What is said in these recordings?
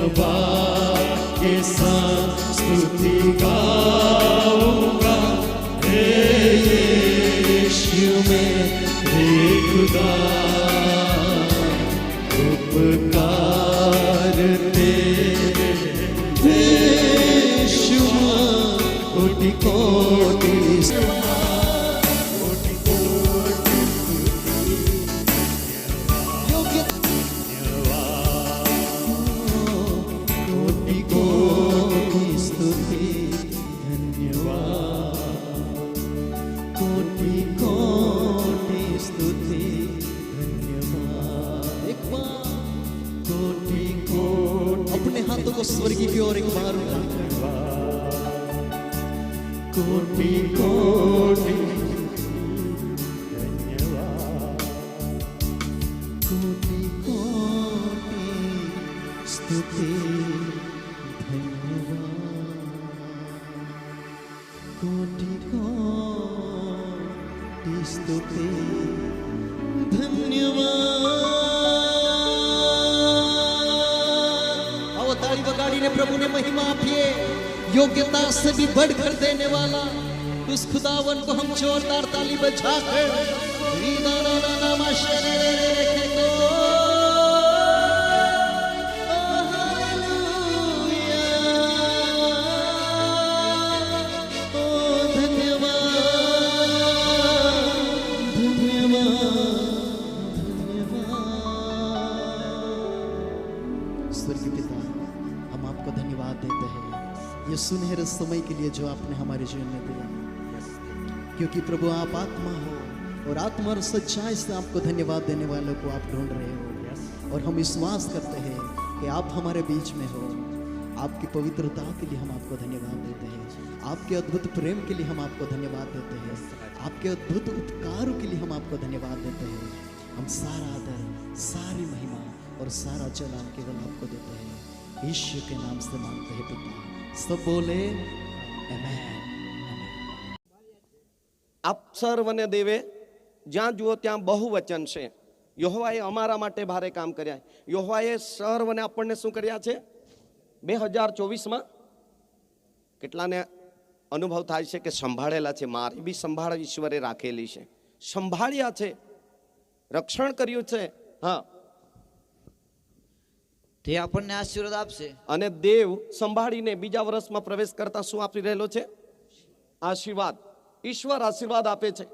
के साथ स्तुति गाऊंगा हे यीशु मेरे खुदा, उपकार तेरे बेशुमार, कोटि कोटि स्वर्गी की ओर एक बार कोटि कोटि धन्यवाद, कोटि कोटि स्तुति धन्यवाद, कोटि कोटि स्तुति धन्यवाद। बगाड़ी ने प्रभु ने महिमा आपिए, योग्यता से भी बढ़कर देने वाला उस खुदावन को हम जोरदार ताली बजाकर ये सुनहरे समय के लिए जो आपने हमारे जीवन में दिया, क्योंकि प्रभु आप आत्मा हो और आत्मा और सच्चाई से आपको धन्यवाद देने वालों को आप ढूंढ रहे हो, और हम विश्वास करते हैं कि आप हमारे बीच में हो। आपकी पवित्रता के लिए हम आपको धन्यवाद देते हैं, आपके अद्भुत प्रेम के लिए हम आपको धन्यवाद देते हैं, आपके अद्भुत उपकारों के लिए हम आपको धन्यवाद देते हैं। हम सारा आदर, सारी महिमा और सारा जलाल केवल आपको देते हैं। यीशु के नाम से मांगते हैं पिता, सब बोले आमेन। आप सर्वने देवे જ્યાં જુઓ ત્યાં બહુવચન છે। યહોવાએ અમારા માટે ભારે કામ કર્યા। યહોવાએ સર્વને આપણને શું કર્યા છે? 2024માં કેટલાને અનુભવ થાય છે કે સંભાળેલા છે? મારી બી સંભાળ ઈશ્વરે રાખેલી છે, સંભાળ્યા છે, રક્ષણ કર્યું છે। હા, તે આપણને આશીર્વાદ આપશે અને દેવ સંભાળીને બીજા વર્ષમાં પ્રવેશ કરતા શું આપી રહેલો છે? આશીર્વાદ। ઈશ્વર આશીર્વાદ આપે છે।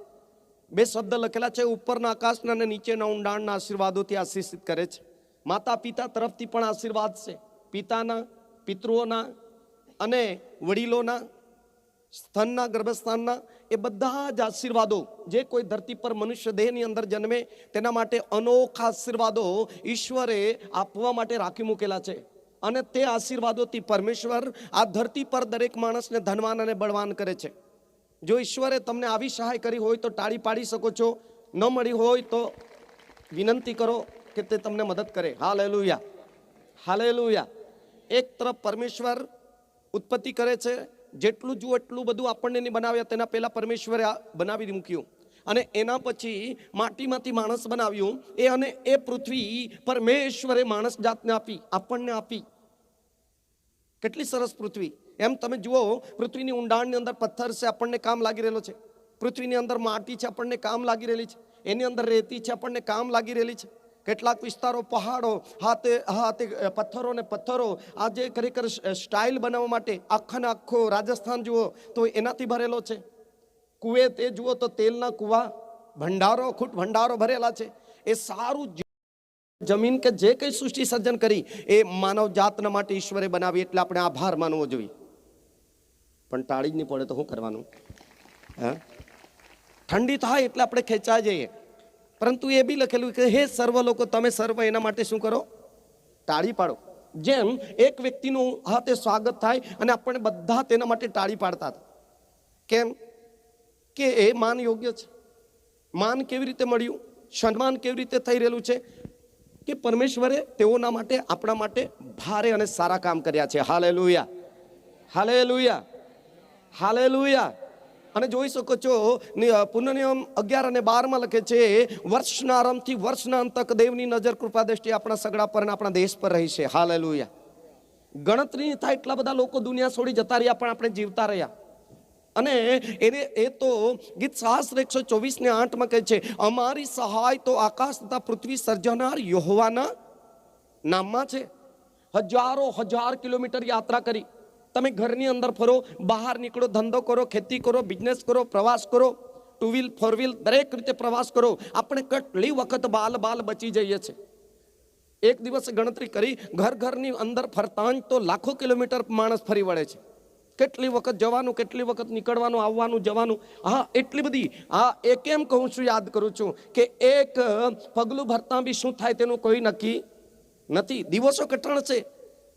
બે શબ્દ લખેલા છે, ઉપરના આકાશના અને નીચેના ઊંડાણના આશીર્વાદોથી આશીષિત કરે છે। માતા પિતા તરફથી પણ આશીર્વાદ છે, પિતાના, પિતૃઓના અને વડીલોના, સ્તનના, ગર્ભસ્થાનના, એ બધા જ આશીર્વાદો જે કોઈ ધરતી પર મનુષ્ય દેહની અંદર જન્મે તેના માટે અનોખા આશીર્વાદો ઈશ્વરે આપવા માટે રાખી મૂકેલા છે। અને તે આશીર્વાદોથી પરમેશ્વર આ ધરતી પર દરેક માણસને ધનવાન અને બળવાન કરે છે। જો ઈશ્વરે તમને આવી સહાય કરી હોય તો તાળી પાડી શકો છો, ન મળી હોય તો વિનંતી કરો કે તે તમને મદદ કરે। Hallelujah, hallelujah. એક તરફ પરમેશ્વર ઉત્પત્તિ કરે છે, જેટલું જુઓ એટલું બધું આપણને નહીં બનાવ્યા, તેના પહેલા પરમેશ્વરે બનાવી મૂક્યું, અને એના પછી માટીમાંથી માણસ બનાવ્યું। એ અને એ પૃથ્વી પરમેશ્વરે માણસ જાતને આપી, આપણને આપી। કેટલી સરસ પૃથ્વી! એમ તમે જુઓ, પૃથ્વીની ઊંડાણની અંદર પથ્થર છે, આપણને કામ લાગી રહેલો છે। પૃથ્વીની અંદર માટી છે, આપણને કામ લાગી રહેલી છે। એની અંદર રેતી છે, આપણને કામ લાગી રહેલી છે। કેટલાક વિસ્તારો પહાડો, હાથે પથ્થરો ને પથ્થરો, આજે ખરેખર સ્ટાઇલ બનાવવા માટે આખાને આખો રાજસ્થાન જુઓ તો એનાથી ભરેલો છે। કુવેત એ જુઓ તો તેલના કુવા, ભંડારો, ખૂટ ભંડારો ભરેલા છે। એ સારું જમીન કે જે કંઈ સૃષ્ટિ સર્જન કરી એ માનવ જાતના માટે ઈશ્વરે બનાવી, એટલે આપણે આભાર માનવો જોઈએ। પણ ટાળી જ નહીં પડે તો શું કરવાનું? હા, ઠંડી થાય એટલે આપણે ખેંચાઈ જઈએ, પરંતુ એ બી લખેલું કે હે સર્વ લોકો તમે સર્વ એના માટે શું કરો? તાળી પાડો। જેમ એક વ્યક્તિનું હાથે સ્વાગત થાય અને આપણે બધા તેના માટે તાળી પાડતા હતા। કેમ કે એ માન યોગ્ય છે। માન કેવી રીતે મળ્યું, સન્માન કેવી રીતે થઈ રહેલું છે કે પરમેશ્વરે તેઓના માટે, આપણા માટે ભારે અને સારા કામ કર્યા છે। Hallelujah, hallelujah, hallelujah. અને જોઈ શકો છો પુનઃનિયમ 11 અને 12 લખે છે, વર્ષના આરંભથી વર્ષના અંત તક દેવની નજર કૃપા દ્રષ્ટિ આપણા સગડા પર અને આપણા દેશ પર રહી છે। હાલેલુયા। ગણતરી નહીં થાય એટલા બધા લોકો દુનિયા છોડી જતા રહ્યા, પણ આપણે જીવતા રહ્યા. અને એને એ તો ગીત શાસ્ત્ર 124:8 કહે છે, અમારી સહાય તો આકાશ તથા પૃથ્વી સર્જનાર યહોવાના નામમાં છે. હજારો હજાર કિલોમીટર યાત્રા કરી, તમે ઘરની અંદર ફરો, બહાર નીકળો, ધંધો કરો, ખેતી કરો, બિઝનેસ કરો, પ્રવાસ કરો, 2 વ્હીલ 4 વ્હીલ દરેક રીતે પ્રવાસ કરો, આપણે કેટલી વખત બાલ બચી જઈએ છીએ. એક દિવસે ગણતરી કરી, ઘરની અંદર ફરતા તો લાખો કિલોમીટર માણસ ફરી વળે છે. કેટલી વખત જવાનું, કેટલી વખત નીકળવાનું, આવવાનું, જવાનું. હા, એટલી બધી. હા, એ કેમ કહું છું, યાદ કરું છું કે એક પગલું ભરતા બી શું થાય તેનું કોઈ નક્કી નથી. દિવસો કઠણ છે,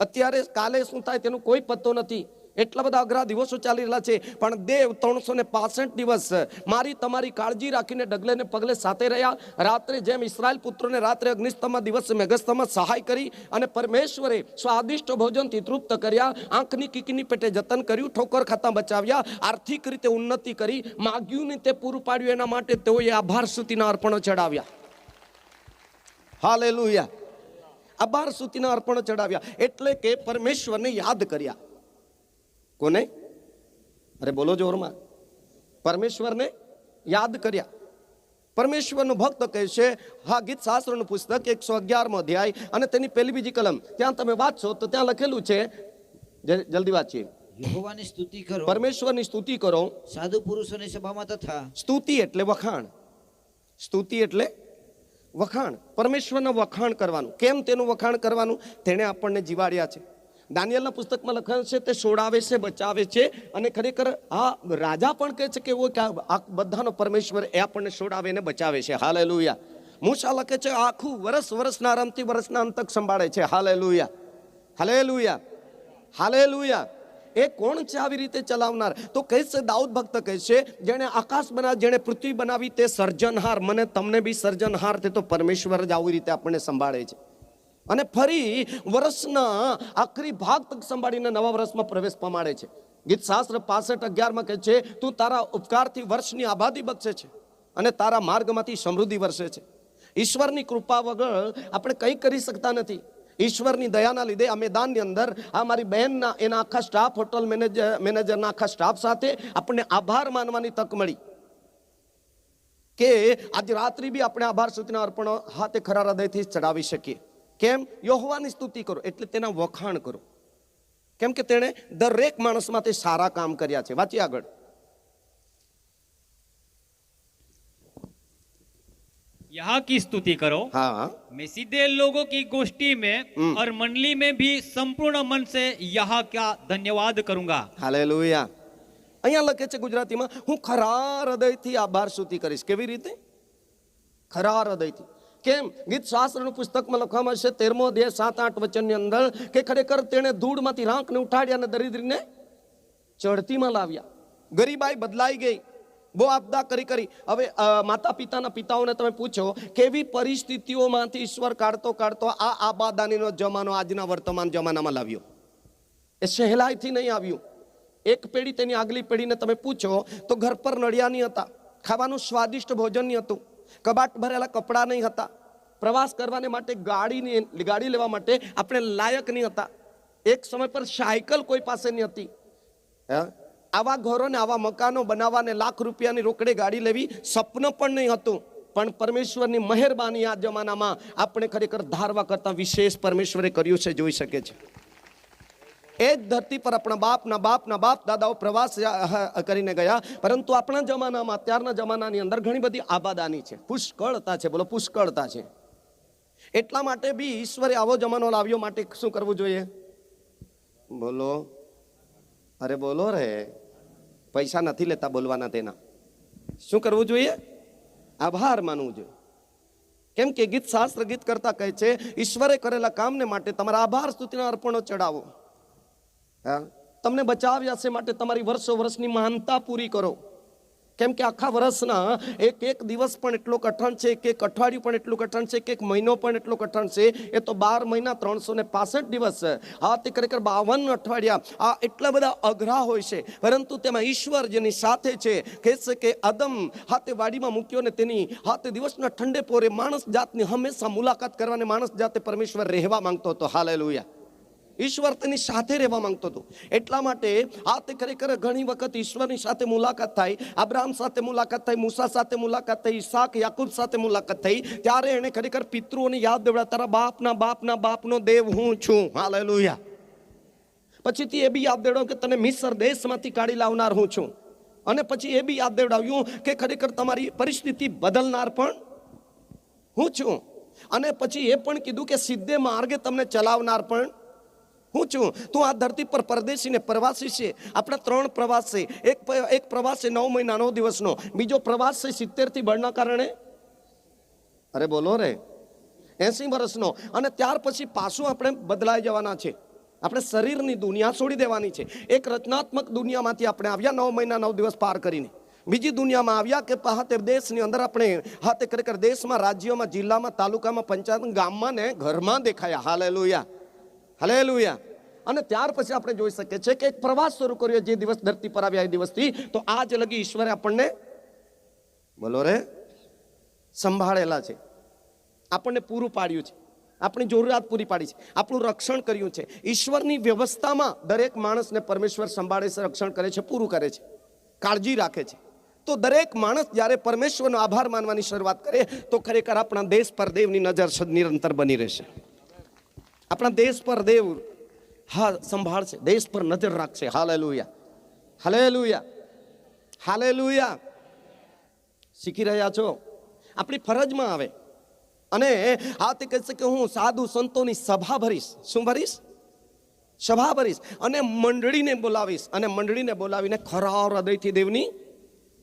અત્યારે કાલે શું થાય તેનું કોઈ પત્તો નથી. એટલા બધા અઘરા દિવસો ચાલી રહેલા છે, પણ દેવ 365 દિવસ મારી તમારી કાળજી રાખીને ડગલે ને પગલે સાથે રહ્યા. રાત્રે જેમ ઇસ્રાયેલ પુત્રોને રાત્રે અગ્નિસ્તંભમાં, દિવસે મેઘસ્તંભમાં સહાય કરી, અને પરમેશ્વરે સ્વાદિષ્ટ ભોજનથી તૃપ્ત કર્યા. આંખની કીકીની પેટે જતન કર્યું, ઠોકર ખાતા બચાવ્યા, આર્થિક રીતે ઉન્નતિ કરી, માગ્યું ને તે પૂરું પાડ્યું. એના માટે તેઓએ આભાર સ્તુતિના અર્પણો ચડાવ્યા. હાલેલુયા. આભાર સ્તુતિના અર્પણો ચડાવ્યા એટલે કે પરમેશ્વરને યાદ કર્યા. કોને? અરે બોલો જોરમાં. પરમેશ્વરને યાદ કર્યા. પરમેશ્વરનો ભક્ત કહે છે, હા, ગીત શાસ્ત્રનું પુસ્તક 111મો અધ્યાય અને તેની પહેલી બીજી કલમ, ત્યાં તમે વાંચશો તો ત્યાં લખેલું છે, જલ્દી વાંચીએ. યહોવાની સ્તુતિ કરો, પરમેશ્વરની સ્તુતિ કરો, સાધુ પુરુષોની સભામાં તથા. સ્તુતિ એટલે વખાણ. સ્તુતિ એટલે વખાણ. પરમેશ્વરના વખાણ કરવાનું. કેમ તેનું વખાણ કરવાનું? તેણે આપણને જીવાડ્યા છે. દાનિયેલના પુસ્તકમાં લખાયું છે, તે છોડાવે છે, બચાવે છે. અને ખરેખર આ રાજા પણ કહે છે કે આ બધાનો પરમેશ્વર એ આપણને છોડાવે ને બચાવે છે. હાલેલુયા. મૂસા લખે છે, આખું વર્ષના આરંભથી વર્ષના અંત તક સંભાળે છે. Hallelujah, hallelujah, hallelujah. એ કોણ છે આવી રીતે ચલાવનાર? તો કહે છે, દાઉદ ભક્ત કહે છે, જેણે આકાશ બનાવી, જેણે પૃથ્વી બનાવી, તે સર્જનહાર. મને તમને બી સર્જનહાર તે તો પરમેશ્વર જ આવી રીતે આપણને સંભાળે છે. અને ફરી વર્ષના આખરી ભાગ તક સંભાળીને નવા વર્ષમાં પ્રવેશ પમાડે છે. ગીત શાસ્ત્ર 65:11 કહે છે, તું તારા ઉપકારથી વર્ષની આબાદી બક્ષે છે અને તારા માર્ગમાંથી સમૃદ્ધિ વરસે છે. ઈશ્વરની કૃપા વગર આપણે કંઈ કરી શકતા નથી. ઈશ્વરની દયાના લીધે આ મેદાનની અંદર આ મારી બહેનના, એના આખા સ્ટાફ, હોટલ મેનેજરના આખા સ્ટાફ સાથે આપણને આભાર માનવાની તક મળી કે આજે રાત્રિ બી આપણે આભાર સ્તુતિના અર્પણો હાથે ખરા હૃદયથી ચડાવી શકીએ. કેમ? યહોવાની સ્તુતિ કરો એટલે તેના વખાણ કરો. કેમ કે તેણે દરેક માણસ માટે સારા કામ કર્યા છે. વાંચી આગળ. यहाँ की स्तुति करो, हाँ, मैं सीधे लोगों की गोष्ठी में और मंडली में भी संपूर्ण मन से यहाँ का धन्यवाद करूंगा. हालेलुया. અહીંયા લખે છે ગુજરાતીમાં, હું ખરા હૃદયથી આભાર સ્તુતિ કરીશ. કેવી રીતે? ખરા હૃદયથી. કેમ? ગીત શાસ્ત્રનું પુસ્તકમાં લખવામાં છે 13મો અધ્યાય 7-8 વચનની અંદર કે ખરેખર તેણે ધૂળમાંથી રાંકને ઉઠાડ્યા અને દરિદ્રીને ચડતીમાં લાવ્યા. ગરીબાઈ બદલાઈ ગઈ. બહુ આપદા કરી. હવે માતા પિતાના પિતાઓને તમે પૂછો, કેવી પરિસ્થિતિઓમાંથી ઈશ્વર કાઢતો આ આબાદાનીનો જમાનો આજના વર્તમાન જમાનામાં લાવ્યો? એ સહેલાઈથી નહીં આવ્યું. એક પેઢી તેની આગલી પેઢીને તમે પૂછો તો ઘર પર નળિયા નહીં હતા, ખાવાનું સ્વાદિષ્ટ ભોજન નહીં હતું, કબાટ ભરેલા કપડાં નહીં હતા, પ્રવાસ કરવાને માટે ગાડી લેવા માટે આપણે લાયક નહીં હતા. એક સમય પર સાયકલ કોઈ પાસે નહીં હતી. આવા ઘરોને, આવા મકાનો બનાવવાને લાખ રૂપિયાની રોકડે ગાડી લેવી સપન પણ નહીં હતું. પણ પરમેશ્વરની મહેરબાની આ જમાનામાં આપણે ખરેખર ધારવા કરતા વિશેષ પરમેશ્વરે કર્યું છે, જોઈ શકે છે. એ જ ધરતી પર આપણા બાપ દાદાઓ પ્રવાસ કરીને ગયા. પરંતુ આપણા જમાનામાં, અત્યારના જમાનાની અંદર ઘણી બધી આબાદાની છે, પુષ્કળતા છે. બોલો, પુષ્કળતા છે. એટલા માટે બી ઈશ્વરે આવો જમાનો લાવ્યો માટે શું કરવું જોઈએ? બોલો, અરે બોલો રે. પૈસા નથી લેતા બોલવાના તેના. શું કરવું જોઈએ? આભાર માનવું જોઈએ. કેમ કે ગીત શાસ્ત્ર ગીત કરતા કહે છે, ઈશ્વરે કરેલા કામને માટે તમારા આભાર સ્તુતિના અર્પણો ચડાવો. તમને બચાવ્યા છે માટે તમારી વર્ષની મહાનતા પૂરી કરો. કેમ કે આખા વર્ષના એક દિવસ પણ એટલો કઠણ છે, એક અઠવાડિયું પણ એટલું કઠણ છે, એક મહિનો પણ એટલો કઠણ છે. એ તો 12 મહિના 365 દિવસ. હા, તે ખરેખર 52 અઠવાડિયા આ એટલા બધા અઘરા હોય છે. પરંતુ તેમાં ઈશ્વર જેની સાથે છે, કહે છે કે આદમ હાથે વાડીમાં મૂક્યો ને તેની હાથે દિવસના ઠંડે પોરે માણસ જાતની હંમેશા મુલાકાત કરવાને માણસ જાતે પરમેશ્વર રહેવા માંગતો હતો. હાલેલુયા. ઈશ્વર તેની સાથે રહેવા માંગતો હતો. એટલા માટે આ તે ખરેખર ઘણી વખત ઈશ્વરની સાથે મુલાકાત થાય, અબ્રાહમ સાથે મુલાકાત થઈ, મૂસા સાથે મુલાકાત થઈ, ઈસાક યાકૂબ સાથે મુલાકાત થઈ, ત્યારે એને ખરેખર પિતૃઓને યાદ દેવડા, તારા બાપના બાપના બાપનો દેવ હું છું. હાલેલુયા. પછીથી એ બી યાદ દેવડાવ કે તને મિસ્ર દેશમાંથી કાઢી લાવનાર હું છું. અને પછી એ બી યાદ દેવડાવ્યું કે ખરેખર તમારી પરિસ્થિતિ બદલનાર પણ હું છું. અને પછી એ પણ કીધું કે સીધે માર્ગે તમને ચલાવનાર પણ હું છું. તું આ ધરતી પર પરદેશી ને પ્રવાસી છે. આપણા 3 પ્રવાસ છે. એક પ્રવાસ છે 9 મહિના 9 દિવસનો, બીજો પ્રવાસ છે 70 થી બળના કારણે, અરે બોલો રે, 80 વર્ષનો. અને ત્યાર પછી પાછું આપણે બદલાઈ જવાના છે. આપણે શરીરની દુનિયા છોડી દેવાની છે. એક રચનાત્મક દુનિયામાંથી આપણે આવ્યા 9 મહિના 9 દિવસ પાર કરીને, બીજી દુનિયામાં આવ્યા કે હાથે દેશની અંદર આપણે હાથે ખરેખર દેશમાં, રાજ્યોમાં, જિલ્લામાં, તાલુકામાં, પંચાયત, ગામમાં ને ઘરમાં દેખાયા. Hallelujah, hallelujah. અને ત્યાર પછી આપણે જોઈ શકીએ છીએ કે એક પ્રવાસ શરૂ કર્યો જે દિવસ ધરતી પર આવ્યા એ દિવસથી. તો આજ લગી ઈશ્વરે આપણને, બોલો રે, સંભાળેલા છે, આપણને પૂરું પાડ્યું છે, આપણી જરૂરિયાત પૂરી પાડી છે, આપણું રક્ષણ કર્યું છે. ઈશ્વરની વ્યવસ્થામાં દરેક માણસને પરમેશ્વર સંભાળે છે, રક્ષણ કરે છે, પૂરું કરે છે, કાળજી રાખે છે. તો દરેક માણસ જ્યારે પરમેશ્વરનો આભાર માનવાની શરૂઆત કરે તો ખરેખર આપણા દેશ પર દેવની નજર નિરંતર બની રહેશે. આપણા દેશ પર દેવ હા સંભાળશે, દેશ પર નજર રાખશે. Hallelujah, hallelujah, hallelujah. શીખી રહ્યા છો? આપણી ફરજમાં આવે. અને આ તે કહે છે કે હું સાધુ સંતોની સભા ભરીશ. શું ભરીશ? સભા ભરીશ. અને મંડળીને બોલાવીશ, અને મંડળીને બોલાવીને ખરા હૃદયથી દેવની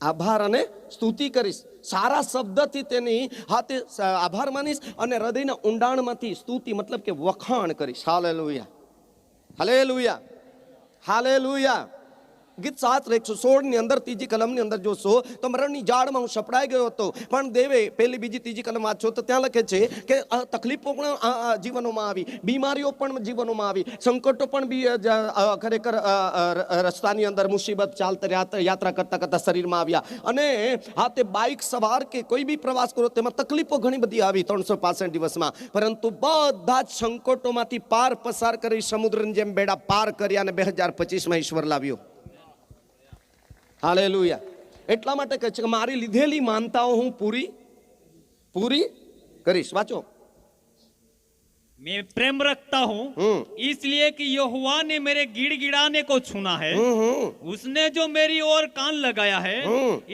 આભાર અને સ્તુતિ કરીશ. સારા શબ્દથી તેની હાથે આભાર માનીશ અને હૃદયના ઊંડાણમાંથી સ્તુતિ મતલબ કે વખાણ કરીશ. Hallelujah, hallelujah, hallelujah. ગીત 7:116 ની અંદર 3જી કલમની અંદર જોશો તો મરણની જાળમાં હું સપડાઈ ગયો હતો, પણ દેવે 1લી, 2જી, 3જી કલમ વાંચો તો ત્યાં લખે છે કે તકલીફો પણ જીવનોમાં આવી, બીમારીઓ પણ જીવનોમાં આવી, સંકટો પણ ખરેખર રસ્તાની અંદર મુસીબત ચાલતા યાત્રા કરતા કરતા શરીરમાં આવ્યા. અને હા તે બાઇક સવાર કે કોઈ બી પ્રવાસ કરો તેમાં તકલીફો ઘણી બધી આવી 365 દિવસમાં, પરંતુ બધા જ સંકટોમાંથી પાર પસાર કરી સમુદ્રની જેમ બેડા પાર કર્યા અને 2025માં ઈશ્વર લાવ્યો. હાલેલુયા. એટલા માટે કહે છે કે મારી લીધેલી માનતાઓ હું પૂરી કરીશ. વાંચો. मैं प्रेम रखता हूँ इसलिए कि यहोवा ने मेरे गिड़गिड़ाने को सुना है, उसने जो मेरी ओर कान लगाया है,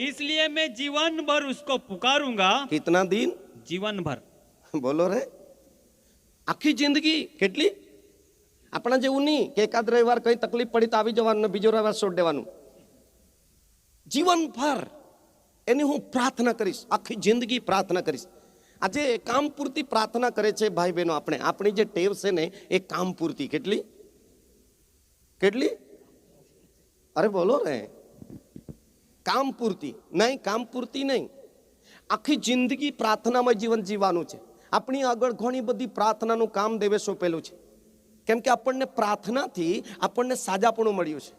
इसलिए मैं जीवन भर उसको पुकारूंगा. कितना दिन? जीवन भर. બોલો રે, આખી જિંદગી. કેટલી? આપણા જેવું નહીં કે એકાદ રવિવાર કઈ તકલીફ પડી તો આવી જવાનું, બીજો રવિવાર છોડ દેવાનું. જીવનભર એની હું પ્રાર્થના કરીશ, આખી જિંદગી પ્રાર્થના કરીશ. આજે કામ પૂરતી પ્રાર્થના કરે છે ભાઈ બહેનો. આપણી જે ટેવ છે ને એ કામ પૂરતી. કેટલી? અરે બોલો રે, કામ પૂરતી નહીં, કામ પૂરતી નહીં. આખી જિંદગી પ્રાર્થનામાં જીવન જીવવાનું છે. આપણી આગળ ઘણી બધી પ્રાર્થનાનું કામ દેવે સોંપેલું છે. કેમ કે આપણને પ્રાર્થનાથી આપણને સાજાપણું મળ્યું છે.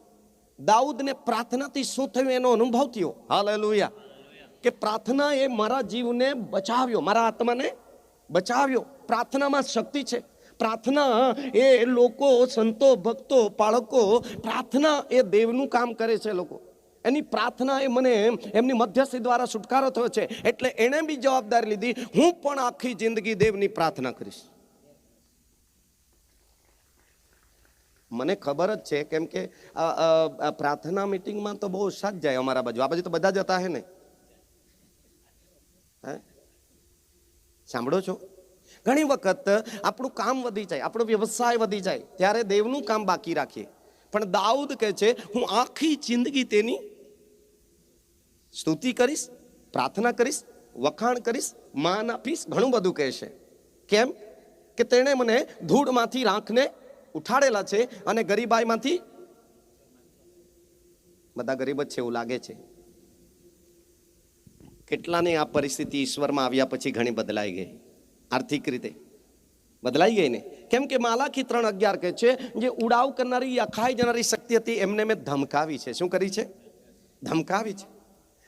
દાઉદને પ્રાર્થનાથી શું થયું એનો અનુભવ થયો. હાલેલુયા. કે પ્રાર્થના એ મારા જીવને બચાવ્યો, મારા આત્માને બચાવ્યો. પ્રાર્થનામાં શક્તિ છે. પ્રાર્થના એ લોકો, સંતો, ભક્તો, બાળકો, પ્રાર્થના એ દેવનું કામ કરે છે. લોકો એની પ્રાર્થના એ મને એમની મધ્યસ્થી દ્વારા છુટકારો થયો છે. એટલે એણે બી જવાબદારી લીધી, હું પણ આખી જિંદગી દેવની પ્રાર્થના કરીશ. મને ખબર જ છે, કેમ કે પ્રાર્થના મીટિંગમાં તો બહુ ઓછા જ જાય અમારા બાજુ. આ બાજુ તો બધા જતા હે ને. સાંભળો છો? ઘણી વખત આપણું કામ વધી જાય, આપણો વ્યવસાય વધી જાય, ત્યારે દેવનું કામ બાકી રાખીએ. પણ દાઉદ કહે છે હું આખી જિંદગી તેની સ્તુતિ કરીશ, પ્રાર્થના કરીશ, વખાણ કરીશ, માન આપીશ. ઘણું બધું કહે છે. કેમ કે તેણે મને ધૂળમાંથી રાખને ઉઠાડેલા છે અને ગરીબાઈમાંથી, બધા ગરીબ જ છે એવું લાગે છે. કેટલાને આ પરિસ્થિતિ ઈશ્વરમાં આવ્યા પછી ઘણી બદલાઈ ગઈ, આર્થિક રીતે બદલાઈ ગઈ ને. કેમ કે માલાખી 3:11 કહે છે જે ઉડાવ કરનારી, અખાઈ જનારી શક્તિ હતી એમને મેં ધમકાવી છે. શું કરી છે? ધમકાવી છે.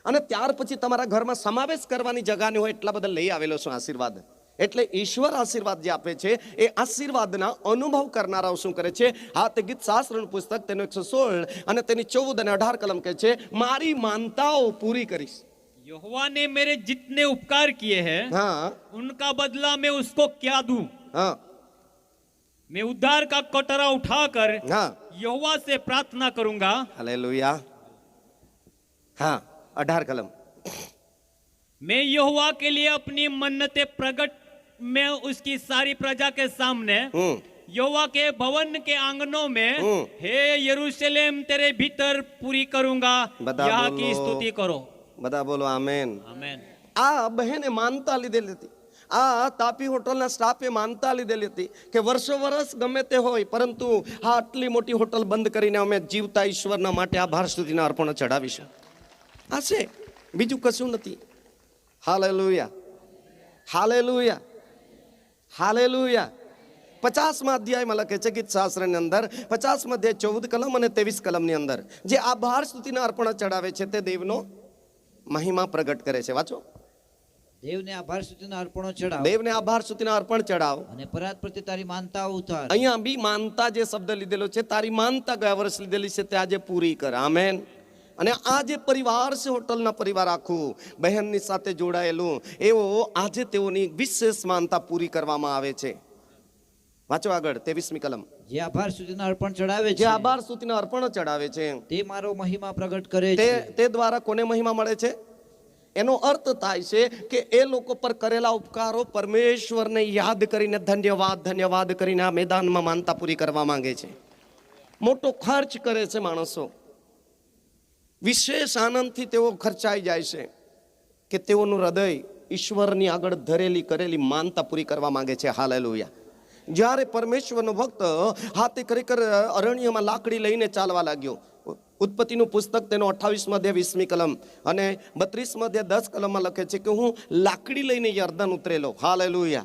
અને ત્યાર પછી તમારા ઘરમાં સમાવેશ કરવાની જગાની હોય એટલા બધા લઈ આવેલો છું આશીર્વાદ. એટલે ઈશ્વર આશીર્વાદ જે આપે છે એ આશીર્વાદના અનુભવ કરનારાઓ શું કરે છે? હા, તે ગીત શાસ્ત્રનું પુસ્તક તેનો 116 અને તેની 14 અને 18 કલમ કહે છે, મારી માનતાઓ પૂરી કરીશ. यहोवा ने मेरे जितने उपकार किए हैं હા उनका बदला मैं उसको क्या दूं? હા मैं उद्धार का कटोरा उठाकर હા, यहोवा से प्रार्थना करूंगा. હાલેલુયા. હા, 18 કલમ. मैं यहोवा के लिए अपनी मन्नतें प्रकट मैं उसकी सारी प्रजा के सामने यहोवा के भवन के आंगनों में हे यरूशलेम तेरे भीतर पूरी करूंगा. बता यहाँ की बोलो. स्तुति करो. બધા બોલો આમેન. आमेन. આ બહેને માનતા લીધેલી હતી. આ તાપી હોટલના સ્ટાફે માનતા લીધેલી હતી કે વર્ષો વર્ષ ગમે તે હોય, પરંતુ આ આટલી મોટી હોટલ બંધ કરીને અમે જીવતા ઈશ્વરના માટે આભાર સ્તુતિના અર્પણો ચડાવીશું. આ છે, બીજું કશું નથી. Hallelujah, hallelujah, hallelujah. 50મા અધ્યાયમાં લખે છે ગીત શાસ્ત્રની અંદર 50મા અધ્યાય 14 કલમ અને 23 કલમની અંદર જે આભાર સ્તુતિના અર્પણો ચડાવે છે તે દેવનો મહિમા પ્રગટ કરે છે. વાંચો. દેવને આભાર સ્તુતિના અર્પણો ચડાવ દેવને આભાર સ્તુતિના અર્પણ ચડાવ. અને પરાત પ્રત્યે તારી માનતાઓ ઉતાર. અહીંયા બી માનતા જે શબ્દ લીધેલો છે, તારી માનતા ગયા વર્ષ લીધેલી છે તે આજે પૂરી કર. આમેન. અને આ જે પરિવાર છે, હોટલના પરિવાર આખું બહેનની સાથે જોડાયેલું, એવો આજે તેઓની વિશેષ માનતા પૂરી કરવામાં આવે છે. વાંચો આગળ 23મી કલમ. જે આભાર સ્તુતિના અર્પણ ચડાવે જે છે આભાર સ્તુતિના અર્પણો ચડાવે છે તે મારો મહિમા પ્રગટ કરે તે છે. તે દ્વારા કોને મહિમા મળે છે? એનો અર્થ થાય છે કે એ લોકો પર કરેલા ઉપકારો પરમેશ્વરને યાદ કરીને ધન્યવાદ ધન્યવાદ કરીને આ મેદાનમાં માનતા પૂરી કરવા માંગે છે. મોટો ખર્ચ કરે છે માણસો, વિશેષ આનંદથી તેઓ ખર્ચાઈ જાય છે કે તેઓનું હૃદય ઈશ્વરની આગળ ધરેલી કરેલી માનતા પૂરી કરવા માંગે છે. હાલેલુયા. જ્યારે પરમેશ્વરનો ભક્ત હાથે ખરેખર અરણ્યમાં લાકડી લઈને ચાલવા લાગ્યો. ઉત્પત્તિનું પુસ્તક તેનો 28મા અધ્યાય 20મી કલમ અને 32મા અધ્યાય 10 કલમમાં લખે છે કે હું લાકડી લઈને યર્દન ઉતરેલો. હાલેલુયા.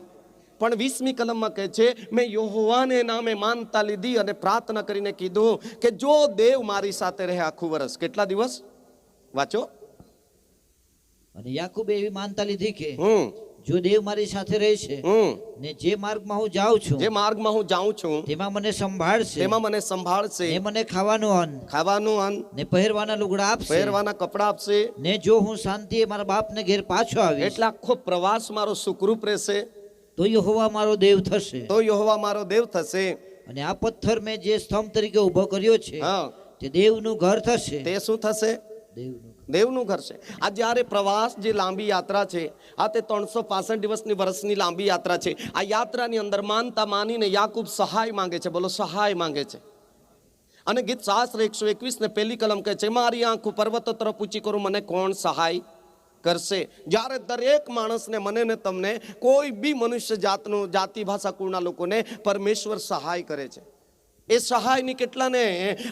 પણ 20મી કલમમાં કહે છે, મેં યહોવાને નામે માનતા લીધી અને પ્રાર્થના કરીને કીધું કે જો દેવ મારી સાથે રહે આખું વર્ષ. કેટલા દિવસ? વાંચો. અને યાકૂબે એવી માનતા લીધી કે હમ જો દેવ મારી સાથે રહેશે ને જે માર્ગમાં હું જાઉં છું જે માર્ગમાં હું જાઉં છું તેમાં મને સંભાળશે તેમાં મને સંભાળશે, ને મને ખાવાનું અન્ન ખાવાનું અન્ન, ને પહેરવાના લુગડા આપશે. પહેરવાના કપડા આપશે. ને જો હું શાંતિએ મારા બાપને ઘેર પાછો આવીશ એટલે આખો પ્રવાસ મારો સુખરૂપ રહેશે. તો યહોવા મારો દેવ થશે. તો યહોવા મારો દેવ થશે. અને આ પથ્થર મેં જે સ્તંભ તરીકે ઉભો કર્યો છે હા, તે દેવનું ઘર થશે. તે શું થશે? દેવનું દેવનું ઘર છે. આ જ્યારે પ્રવાસ જે લાંબી યાત્રા છે, આ તે 365 દિવસની વર્ષની લાંબી યાત્રા છે. આ યાત્રાની અંદર માનતા માનીને યાકૂબ સહાય માંગે છે. બોલો, સહાય માંગે છે. અને ગીત શાસ્ત્ર 121 ને પહેલી કલમ કહે છે, મારી આંખો પર્વતો તરફ ઊંચી કરું, મને કોણ સહાય કરશે? જ્યારે દરેક માણસને, મને ને તમને, કોઈ બી મનુષ્ય જાતનું, જાતિ ભાષા કુળના લોકોને પરમેશ્વર સહાય કરે છે. એ સહાયની કેટલાને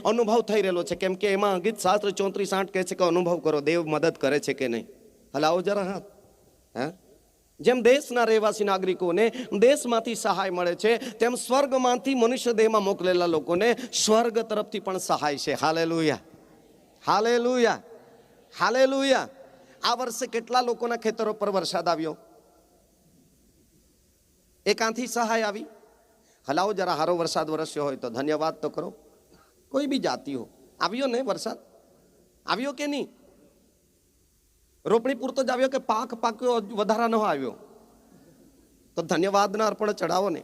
અનુભવ થઈ રહેલો છે, કેમ કે એમાં ગીત શાસ્ત્ર 34:8 કહે છે કે અનુભવ કરો દેવ મદદ કરે છે કે નહીં. હલાવો જરા હાથ. હા, જેમ દેશના રહેવાસી નાગરિકોને દેશમાંથી સહાય મળે છે, તેમ સ્વર્ગમાંથી મનુષ્ય દેહમાં મોકલેલા લોકોને સ્વર્ગ તરફથી પણ સહાય છે. Hallelujah, hallelujah, hallelujah. આ વર્ષે કેટલા લોકોના ખેતરો પર વરસાદ આવ્યો? એ ક્યાંથી સહાય આવી? હલાવો જરા. હારો વરસાદ વરસ્યો હોય તો ધન્યવાદ તો કરો. કોઈ બી જાતિ હો, આવ્યો ને વરસાદ? આવ્યો કે નહીં? રોપણી પૂરતો જ આવ્યો કે પાક પાક્યો વધારા ન આવ્યો? તો ધન્યવાદના અર્પણ ચડાવો ને.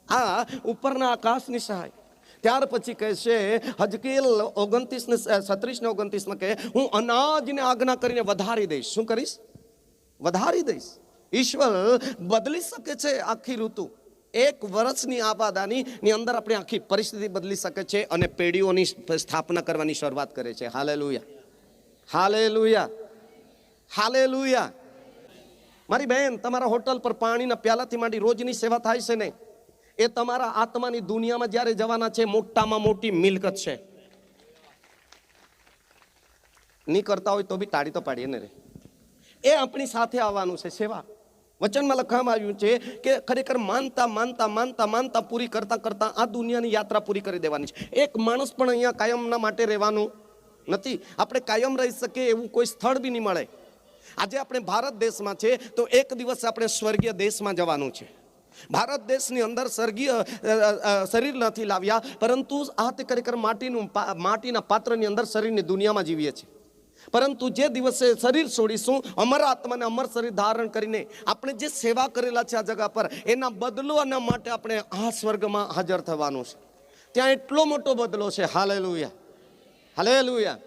આ ઉપરના આકાશની સહાય. ત્યાર પછી કહે છે હજકેલ 29 ને 37 ને 29 કહે, હું અનાજને આજ્ઞા કરીને વધારી દઈશ. શું કરીશ? વધારી દઈશ. ઈશ્વર બદલી શકે છે આખી ઋતુ. એક વર્ષની આબાદાની અંદર આપણે આખી પરિસ્થિતિ બદલી શકે છે અને પેઢીઓની સ્થાપના કરવાની શરૂઆત કરે છે. Hallelujah, hallelujah, hallelujah. મારી બહેન, તમારા હોટલ પર પાણીના પ્યાલાથી માંડી રોજની સેવા થાય છે ને, એ તમારા આત્માની દુનિયામાં જ્યારે જવાના છે, મોટામાં મોટી મિલકત છે. નહીં કરતા હોય તો બી તાળી તો પાડીએ ને રે. એ આપણી સાથે આવવાનું છે. સેવા વચનમાં લખવામાં આવ્યું છે કે ખરેખર માનતા માનતા માનતા માનતા પૂરી કરતા કરતા આ દુનિયાની યાત્રા પૂરી કરી દેવાની છે. એક માણસ પણ અહીંયા કાયમના માટે રહેવાનું નથી. આપણે કાયમ રહી શકીએ એવું કોઈ સ્થળ બી નહીં મળે. આજે આપણે ભારત દેશમાં છે તો એક દિવસ આપણે સ્વર્ગીય દેશમાં જવાનું છે. ભારત દેશની અંદર સ્વર્ગીય શરીર નથી લાવ્યા, પરંતુ હાથ કરી માટીના પાત્રની અંદર શરીરની દુનિયામાં જીવીએ છીએ. પરંતુ જે દિવસે શરીર છોડીશું, અમર આત્માને અમર શરીર ધારણ કરીને આપણે જે સેવા કરેલા છે આ જગા પર, એના બદલોના માટે આપણે આ સ્વર્ગમાં હાજર થવાનું છે. ત્યાં એટલો મોટો બદલો છે. Hallelujah, hallelujah.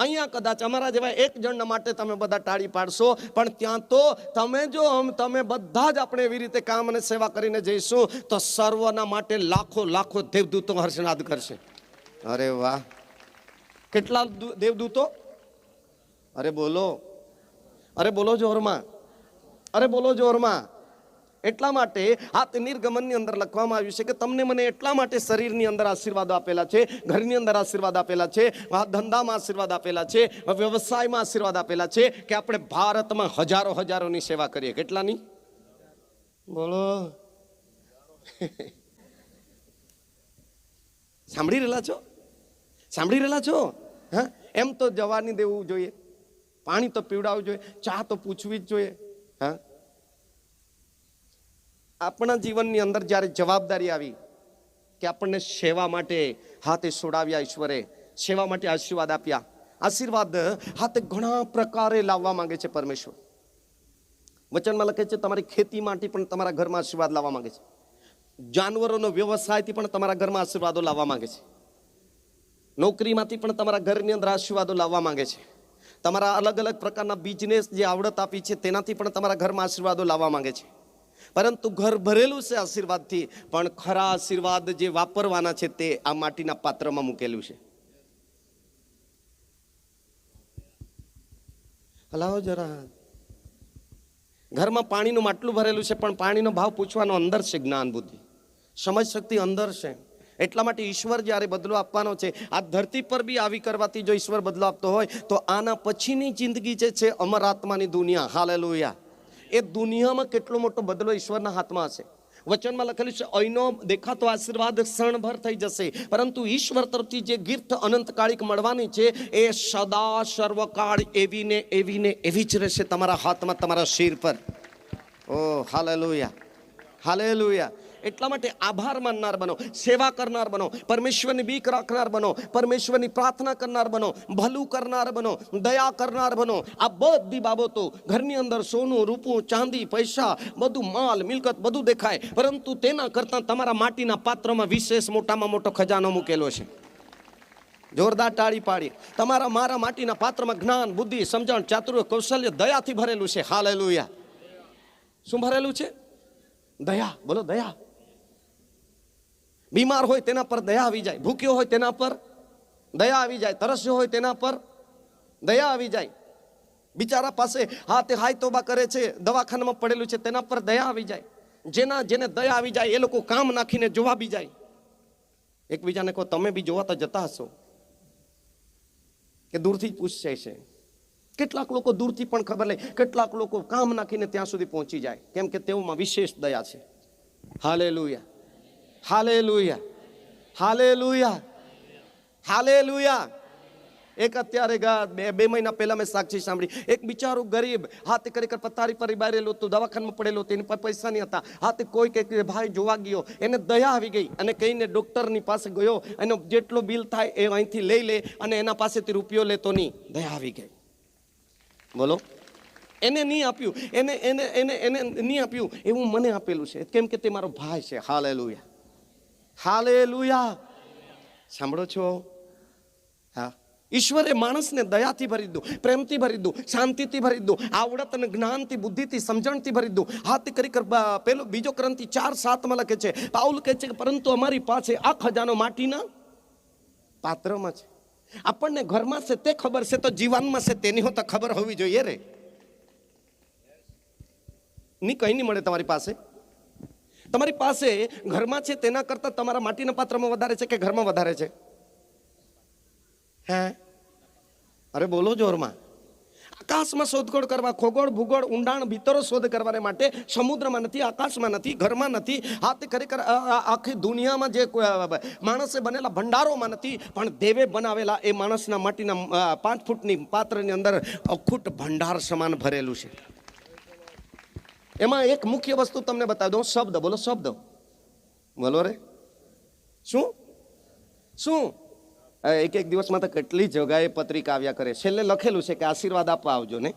અહીંયા કદાચ અમારા જેવા એક જણના માટે તમે બધા તાળી પાડશો, પણ ત્યાં તો તમે બધા જ આપણે એવી રીતે કામ અને સેવા કરીને જઈશું તો સર્વના માટે લાખો લાખો દેવદૂતો હર્ષનાદ કરશે. અરે વાહ, કેટલા દેવદૂતો! અરે બોલો જોરમાં, અરે બોલો જોરમાં. એટલા માટે આ નિર્ગમનની અંદર લખવામાં આવ્યું છે કે તમને મને એટલા માટે શરીરની અંદર આશીર્વાદો આપેલા છે, ઘરની અંદર આશીર્વાદ આપેલા છે, ધંધામાં આશીર્વાદ આપેલા છે, વ્યવસાયમાં આશીર્વાદ આપેલા છે કે આપણે ભારતમાં હજારોની સેવા કરીએ. કેટલાની? બોલો. સાંભળી રહેલા છો? હા, એમ તો જવાની દેવું જોઈએ, પાણી તો પીવડાવવું જોઈએ, ચા તો પૂછવી જ જોઈએ. હા, આપણા જીવનની અંદર જ્યારે જવાબદારી આવી કે આપણને સેવા માટે હાથે છોડાવ્યા, ઈશ્વરે સેવા માટે આશીર્વાદ આપ્યા. આશીર્વાદ હાથે ઘણા પ્રકારે લાવવા માંગે છે પરમેશ્વર. વચનમાં લખે છે તમારી ખેતી માટે પણ તમારા ઘરમાં આશીર્વાદ લાવવા માંગે છે. જાનવરોનો વ્યવસાયથી પણ તમારા ઘરમાં આશીર્વાદો લાવવા માંગે છે. નોકરીમાંથી પણ તમારા ઘરની અંદર આશીર્વાદો લાવવા માંગે છે. તમારા અલગ અલગ પ્રકારના બિઝનેસ જે આવડત આપી છે તેનાથી પણ તમારા ઘરમાં આશીર્વાદો લાવવા માંગે છે. પરંતુ ઘર ભરેલું છે આશીર્વાદથી, પણ ખરા આશીર્વાદ જે વાપરવાના છે તે આ માટીના પાત્રમાં મૂકેલું છે. હલાવો જરા. ઘરમાં પાણીનું માટલું ભરેલું છે, પણ પાણીનો ભાવ પૂછવાનો અંદર છે જ્ઞાન બુદ્ધિ, સમજ શક્તિ અંદર છે. એટલા માટે ઈશ્વર જ્યારે બદલો આપવાનો છે, આ ધરતી પર બી આવી કરવાથી જો ઈશ્વર બદલો આપતો હોય તો આના પછીની જિંદગી જે છે અમર આત્માની દુનિયા, હાલેલુયા, એ દુનિયામાં કેટલો મોટો બદલો ઈશ્વરના હાથમાં હશે. વચનમાં લખેલું છે અહીંનો દેખાતો આશીર્વાદ ક્ષણભર થઈ જશે, પરંતુ ઈશ્વર તરફથી જે ગિફ્ટ અનંતકાળિક મળવાની છે એ સદા સર્વકાળ એવી ને એવી જ રહેશે તમારા હાથમાં, તમારા શિર પર. ઓ હાલેલુયા, હાલેલુયા. એટલા માટે આભાર માનનાર બનો, સેવા કરનાર બનો, પરમેશ્વરની બીક રાખનાર બનો, પરમેશ્વરની પ્રાર્થના કરનાર બનો, ભલું કરનાર બનો, દયા કરનાર બનો. આ બધી બાબતો ઘરની અંદર સોનું, રૂપું, ચાંદી, પૈસા, બધું માલ મિલકત બધું દેખાય, પરંતુ તેના કરતાં તમારા માટીના પાત્રમાં વિશેષ મોટામાં મોટો ખજાનો મૂકેલો છે. જોરદાર તાળી પાડી. તમારા મારા માટીના પાત્રમાં જ્ઞાન, બુદ્ધિ, સમજણ, ચાતુર્ય, કૌશલ્ય, દયાથી ભરેલું છે. હાલેલુયા. શું ભરેલું છે? દયા. બોલો દયા. બીમાર હોય તેના પર દયા આવી જાય, ભૂખ્યો હોય તેના પર દયા આવી જાય, તરસ્યો હોય તેના પર દયા આવી જાય. બિચારા પાસે હાથે હાય તોબા કરે છે, દવાખાનામાં પડેલું છે, તેના પર દયા આવી જાય. જેને દયા આવી જાય એ લોકો કામ નાખીને જોવા બી જાય. એકબીજાને કહો તમે બી જોવાતા જતા હશો કે દૂરથી જ પૂછશે છે. કેટલાક લોકો દૂરથી પણ ખબર લે, કેટલાક લોકો કામ નાખીને ત્યાં સુધી પહોંચી જાય, કેમ કે તેઓમાં વિશેષ દયા છે. Hallelujah, hallelujah, hallelujah, hallelujah. એક અત્યારે બે મહિના પહેલા મેં સાક્ષી સાંભળી, એક બિચારું ગરીબ હાથે કરી પથારી પર બારેલું હતું, દવાખાનામાં પડેલું હતું, એની પાસે પૈસા નહીં હતા. હાથે કોઈ કે ભાઈ જોવા ગયો, એને દયા આવી ગઈ અને કહીને ડોક્ટરની પાસે ગયો, એનો જેટલો બિલ થાય એ અહીંથી લઈ લે અને એના પાસેથી રૂપિયો લેતો નહીં. દયા આવી ગઈ. બોલો. એને નહીં આપ્યું, એને નહીં આપ્યું, એવું મને આપેલું છે, કેમ કે તે મારો ભાઈ છે. Hallelujah, hallelujah. સાંભળો છો? હા, ઈશ્વરે માણસને દયાથી ભરી દીધું, પ્રેમથી ભરી દીધું, શાંતિથી ભરી દીધું, આવડત અને જ્ઞાનથી, બુદ્ધિથી, સમજણથી ભરી દીધું. હાથ કરી પેલો બીજો ગ્રંથિ 4:7 લખે છે, પાઉલ કહે છે કે પરંતુ અમારી પાસે આ ખજાનો માટીના પાત્રમાં છે. આપણને ઘરમાં છે તે ખબર છે, તો જીવનમાં છે તેની તો ખબર હોવી જોઈએ રે. ની કઈ નહીં મળે તમારી પાસે. તમારી પાસે ઘરમાં છે તેના કરતા તમારા માટીના પાત્રમાં વધારે છે કે ઘરમાં વધારે છે? હે, અરે બોલો જોરમાં. આકાશમાં શોધખોળ કરવા, ખગોળ ભૂગોળ ઊંડાણ ભીતરો શોધ કરવાને માટે સમુદ્રમાં નથી, આકાશમાં નથી, ઘરમાં નથી, હા તે ખરેખર આખી દુનિયામાં જે માણસે બનેલા ભંડારોમાં નથી, પણ દેવે બનાવેલા એ માણસના માટીના 5 ફૂટની પાત્રની અંદર અખૂટ ભંડાર સમાન ભરેલું છે. એમાં એક મુખ્ય વસ્તુ તમને બતાવી દઉં. શબ્દ બોલો, શબ્દ બોલો રે. શું શું એક દિવસમાં તો કેટલી જગાએ પત્રિકા આવ્યા કરે. છેલ્લે લખેલું છે કે આશીર્વાદ આપવા આવજો ને.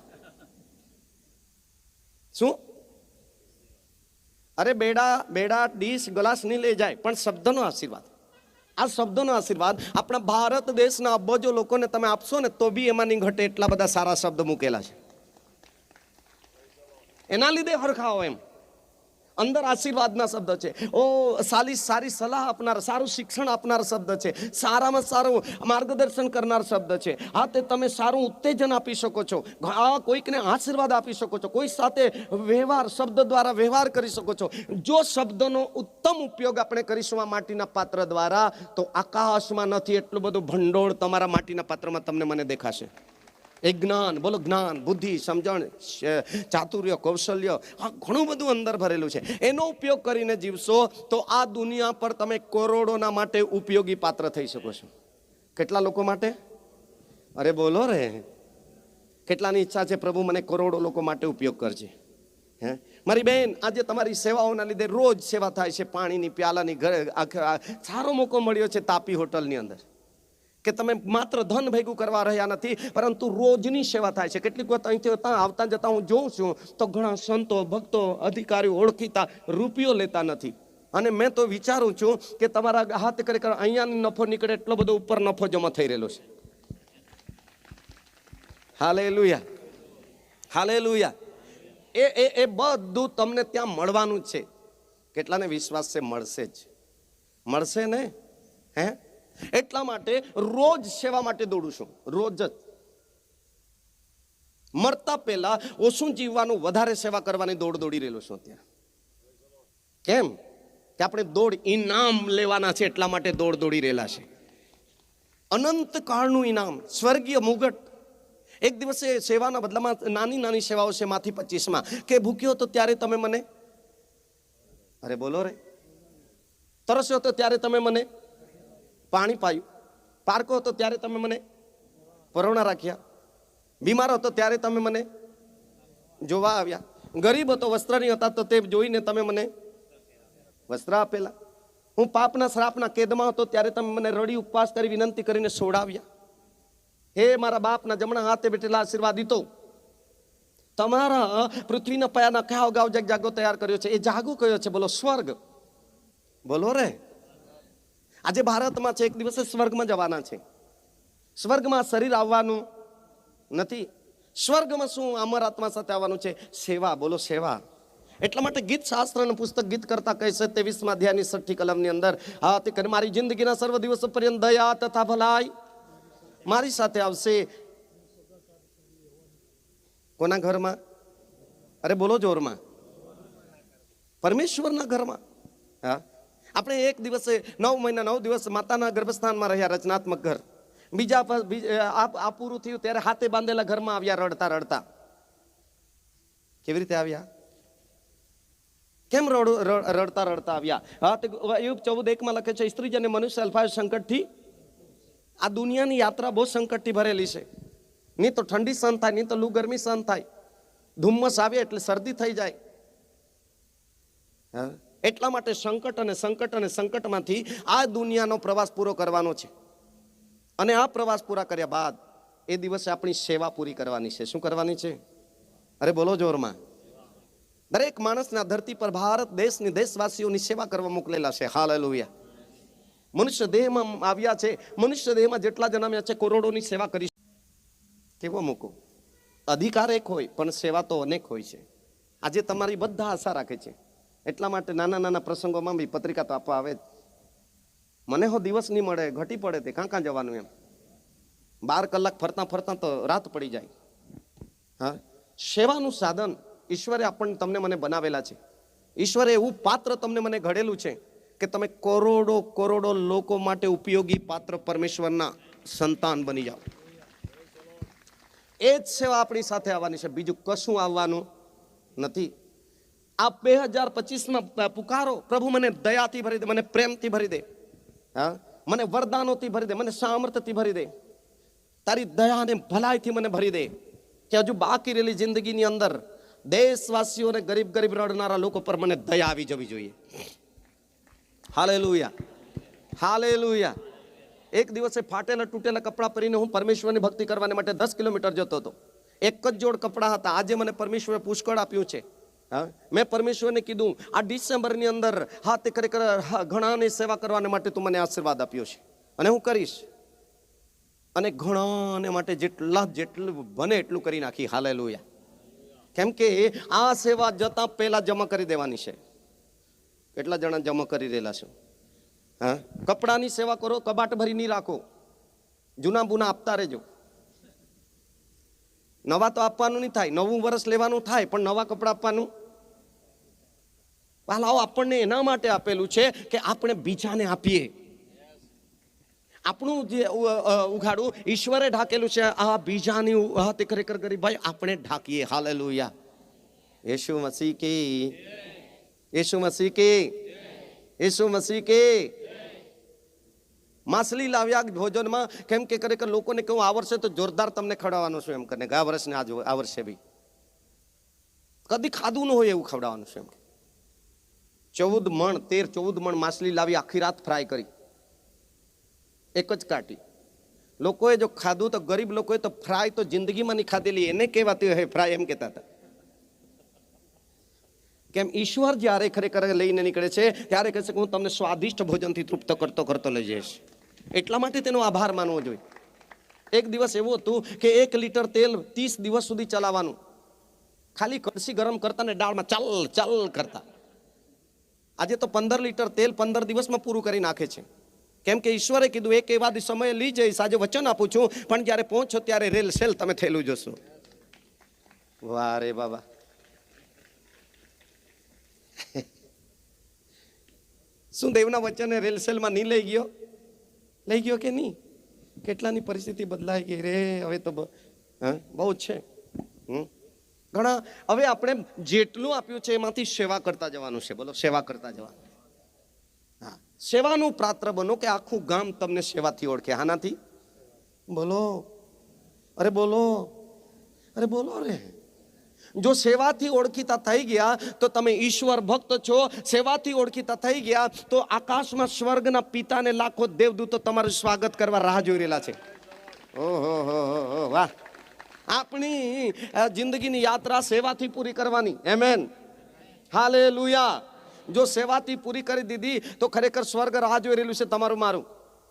શું? અરે બેડા ડીશ ગ્લાસ નહીં લઈ જાય, પણ શબ્દનો આશીર્વાદ. આ શબ્દનો આશીર્વાદ આપણા ભારત દેશના અબજો લોકોને તમે આપશો ને તો બી એમાં નહીં ઘટે એટલા બધા સારા શબ્દ મૂકેલા છે. એના લીધે હરખાઓ એમ અંદર આશીર્વાદના શબ્દ છે. ઓ સારી સલાહ આપનાર, સારું શિક્ષણ આપનાર શબ્દ છે, સારામાં સારું માર્ગદર્શન કરનાર શબ્દ છે. હા તે તમે સારું ઉત્તેજન આપી શકો છો, કોઈકને આશીર્વાદ આપી શકો છો, કોઈ સાથે વ્યવહાર શબ્દ દ્વારા વ્યવહાર કરી શકો છો. જો શબ્દનો ઉત્તમ ઉપયોગ આપણે કરીશું આ માટીના પાત્ર દ્વારા, તો આકાશમાં નથી એટલું બધું ભંડોળ તમારા માટીના પાત્રમાં તમને મને દેખાશે. એ જ્ઞાન બોલો, જ્ઞાન, બુદ્ધિ, સમજણ, ચાતુર્ય, કૌશલ્ય, આ ઘણું બધું અંદર ભરેલું છે. એનો ઉપયોગ કરીને જીવશો તો આ દુનિયા પર તમે કરોડોના માટે ઉપયોગી પાત્ર થઈ શકો છો. કેટલા લોકો માટે? અરે બોલો રે. કેટલાની ઈચ્છા છે પ્રભુ મને કરોડો લોકો માટે ઉપયોગ કરજે. હે મારી બેન, આજે તમારી સેવાઓના લીધે રોજ સેવા થાય છે. પાણીની પ્યાલાની ઘરે સારો મોકો મળ્યો છે તાપી હોટલની અંદર કે તમે માત્ર ધન ભેગું કરવા રહ્યા નથી, પરંતુ રોજની સેવા થાય છે. કેટલીક વખત અહીંથી આવતા જતા હું જોઉં છું તો ઘણા સંતો, ભક્તો, અધિકારીઓ, ઓળખીતા રૂપિયો લેતા નથી. અને મેં તો વિચારું છું કે તમારા હાથ ખરેખર અહીંયાની નફો નીકળે એટલો બધો ઉપર નફો જમા થઈ રહેલો છે. Hallelujah, hallelujah. એ બધું તમને ત્યાં મળવાનું જ છે. કેટલાને વિશ્વાસ છે મળશે જ? મળશે ને? હે એટલા માટે રોજ સેવા માટે દોડું છું. રોજ જ મરતા પહેલા ઓછું જીવવાનું, વધારે સેવા કરવાની દોડી રહેલો છું ત્યાં. કેમ કે આપણે દોડ ઇનામ લેવાના છે એટલા માટે દોડી રહેલા છે. અનંત કાળનું ઇનામ, સ્વર્ગીય મુગટ. એક દિવસે સેવાના બદલામાં નાની સેવાઓ છે માંથી 25માં કે ભૂખ્યો હતો ત્યારે તમે મને, અરે બોલો રે, તરસ્યો હતો ત્યારે તમે મને પાણી પાયું, પારકો હતો ત્યારે તમે મને પરોણા રાખ્યા, બીમાર હતો ત્યારે તમે મને જોવા આવ્યા, ગરીબ હતો, વસ્ત્ર નહીં હતા તો તે જોઈને તમે મને વસ્ત્ર આપેલા, હું પાપના શ્રાપના કેદમાં હતો ત્યારે તમે મને રડી ઉપવાસ કરી વિનંતી કરીને છોડાવ્યા. હે મારા બાપના જમણા હાથે બેઠેલા આશીર્વાદિતો, તમારા પૃથ્વીના પયાના કયા ગાવ જાગો તૈયાર કર્યો છે. એ જાગો કયો છે? બોલો સ્વર્ગ. બોલો રે. આજે ભારતમાં છે, એક દિવસે સ્વર્ગમાં જવાના છે. સ્વર્ગમાં શરીર આવવાનું નથી. સ્વર્ગમાં શું અમર આત્મા સાથે આવવાનું છે? સેવા. બોલો સેવા. એટલા માટે ગીત શાસ્ત્રનું પુસ્તક ગીત કરતા કહે છે 23મા અધ્યાયની 6ઠી કલમની અંદર, હા તે કરી મારી જિંદગીના સર્વ દિવસો પર્યંત દયા તથા ભલાઈ મારી સાથે આવશે. કોના ઘરમાં? અરે બોલો જોરમાં. પરમેશ્વરના ઘરમાં. હા આપણે એક દિવસે 9 મહિના 9 દિવસ માતાના ગર્ભસ્થાનમાં રહ્યા, રચનાત્મક ઘર. બીજા આ પૂરું થયું ત્યારે હાથે બાંધેલા ઘરમાં આવ્યા, રડતા રડતા. કેવી રીતે આવ્યા? કેમ રડતા રડતા આવ્યા? અય્યુબ 14:1 લખે છે, સ્ત્રી અને મનુષ્ય અલ્ફાય સંકટથી, આ દુનિયાની યાત્રા બહુ સંકટથી ભરેલી છે. નહીં તો ઠંડી સહન થાય, નહીં તો લૂ ગરમી સહન થાય, ધુમ્મસ આવે એટલે શરદી થઈ જાય. એટલા માટે સંકટ અને સંકટમાંથી આ દુનિયાનો પ્રવાસ પૂરો કરવાનો છે. અને આ પ્રવાસ પૂરા કર્યા બાદ એ દિવસે આપણી સેવા પૂરી કરવાની છે. શું કરવાની છે? અરે બોલો જોરમાં. દરેક માણસના ધરતી પર ભારત દેશની, દેશવાસીઓની સેવા કરવા મોકલેલા છે. હાલેલુયા. મનુષ્ય દેહમાં આવ્યા છે, મનુષ્ય દેહમાં જેટલા જન્મ્યા છે કરોડોની સેવા કરી. કેવો મૂકો? અધિકાર એક હોય પણ સેવા તો અનેક હોય છે. આજે તમારી બધા આશા રાખે છે. એટલા માટે નાના પ્રસંગોમાં બી પત્રિકા તો આપવા આવે જ. મને હો દિવસ નહીં મળે, ઘટી પડે તે કાં જવાનું એમ. 12 કલાક ફરતા તો રાત પડી જાય. હા, સેવાનું સાધન ઈશ્વરે તમને મને બનાવેલા છે. ઈશ્વરે એવું પાત્ર તમને મને ઘડેલું છે કે તમે કરોડો લોકો માટે ઉપયોગી પાત્ર, પરમેશ્વરના સંતાન બની જાઓ. એ જ સેવા આપણી સાથે આવવાની છે, બીજું કશું આવવાનું નથી. આ 2025માં પુકારો, પ્રભુ મને દયાથી ભરી દે, મને પ્રેમથી ભરી દે, હા, મને વરદાનોથી ભરી દે, મને સામર્થ્યથી ભરી દે, તારી દયા અને ભલાઈથી મને ભરી દે, કે હજુ બાકી રહેલી જિંદગીની અંદર દેશવાસીઓને, ગરીબ ગરીબ રડનારા લોકો પર મને દયા આવી જવી જોઈએ. Hallelujah, hallelujah. એક દિવસે ફાટેલા તૂટેલા કપડાં પહેરીને હું પરમેશ્વરની ભક્તિ કરવાને માટે 10 કિલોમીટર જતો હતો. એક જ જોડ કપડાં હતા. આજે મને પરમેશ્વરે પુષ્કળ આપ્યું છે. હા, મેં પરમેશ્વરને કીધું આ ડિસેમ્બરની અંદર હા તે ખરેખર ઘણાની સેવા કરવાને માટે તું મને આશીર્વાદ આપ્યો છે અને હું કરીશ, અને ઘણાને માટે જેટલું બને એટલું કરી નાખી. હાલેલુયા. કેમ કે આ સેવા જતા પહેલા જમા કરી દેવાની છે. કેટલા જણા જમા કરી રહેલા છે? હા, કપડાની સેવા કરો, કબાટ ભરી નહીં રાખો, જૂના બુના આપતા રહેજો. નવા તો આપવાનું નહીં થાય, નવું વર્ષ લેવાનું થાય, પણ નવા કપડા આપવાનું. પાલાઓ આપણને એના માટે આપેલું છે કે આપણે બીજાને આપીએ. આપણું જે ઉઘાડું ઈશ્વરે ઢાકેલું છે, આ બીજાની તે ખરેખર ગરીબ ભાઈ આપણે ઢાંકીએ. હાલેલુયા. યીશુ મસીહ કી, યીશુ મસીહ કી, યીશુ મસીહ કી. માછલી લાવ્યા ભોજનમાં, કેમ કે ખરેખર લોકોને કહું આ વર્ષે તો જોરદાર તમને ખવડાવવાનું છું એમ કરીને, આ વર્ષને આ વર્ષે બી કદી ખાધું ન હોય એવું ખવડાવવાનું છે એમ. 14 મણ માછલી લાવી, આખી રાત ફ્રાય કરી, એક જ કાઢી. લોકોએ જો ખાધું તો ગરીબ લોકોએ તો ફ્રાય તો જિંદગીમાં નહીં ખાધેલી, એને કહેવાતી હોય ફ્રાય એમ કહેતા હતા. કેમ ઈશ્વર જ્યારે ખરેખર લઈને નીકળે છે ત્યારે કહે છે કે હું તમને સ્વાદિષ્ટ ભોજનથી તૃપ્ત કરતો કરતો લઈ જઈશ. એટલા માટે તેનો આભાર માનવો જોઈએ. એક દિવસ એવું હતું કે 1 લીટર તેલ 30 દિવસ સુધી ચલાવવાનું, ખાલી કળસી ગરમ કરતા ને દાળમાં ચાલ ચાલ કરતા. આજે તો 15 લીટર તેલ 15 દિવસમાં પૂરું કરી નાખે છે. કેમ કે ઈશ્વરે કીધું એક એવા સમયે લઈ જઈશ, આજે વચન આપું છું, પણ જ્યારે પહોંચો ત્યારે રેલ સેલ તમે થયેલું જોશો. વાહ રે બાબા. શું દેવના વચને રેલસેલમાં નહીં લઈ ગયો? લઈ ગયો કે નહીં? કેટલાની પરિસ્થિતિ બદલાઈ ગઈ રે. હવે તો બહુ જ છે. ઘણા હવે આપણે જેટલું આપ્યું છે એમાંથી સેવા કરતા જવાનું છે. બોલો, સેવા કરતા જવાનું. હા, સેવાનું પાત્ર બનો કે આખું ગામ તમને સેવાથી ઓળખે. આનાથી બોલો, અરે બોલો, અરે બોલો રે. જો સેવાથી ઓળખીતા થઈ ગયા તો તમે ઈશ્વર ભક્ત છો. સેવાથી ઓળખીતા થઈ ગયા તો આકાશમાં સ્વર્ગના પિતાને લાખો દેવદૂતો તમારું સ્વાગત કરવા રાહ જોઈ રહેલા છે. ઓહો વાહ. આપણી જિંદગીની યાત્રા સેવાથી પૂરી કરવાની. Amen, hallelujah. જો સેવાથી પૂરી કરી દીધી તો ખરેખર સ્વર્ગ રાહ જોઈ રહેલું છે તમારું મારું.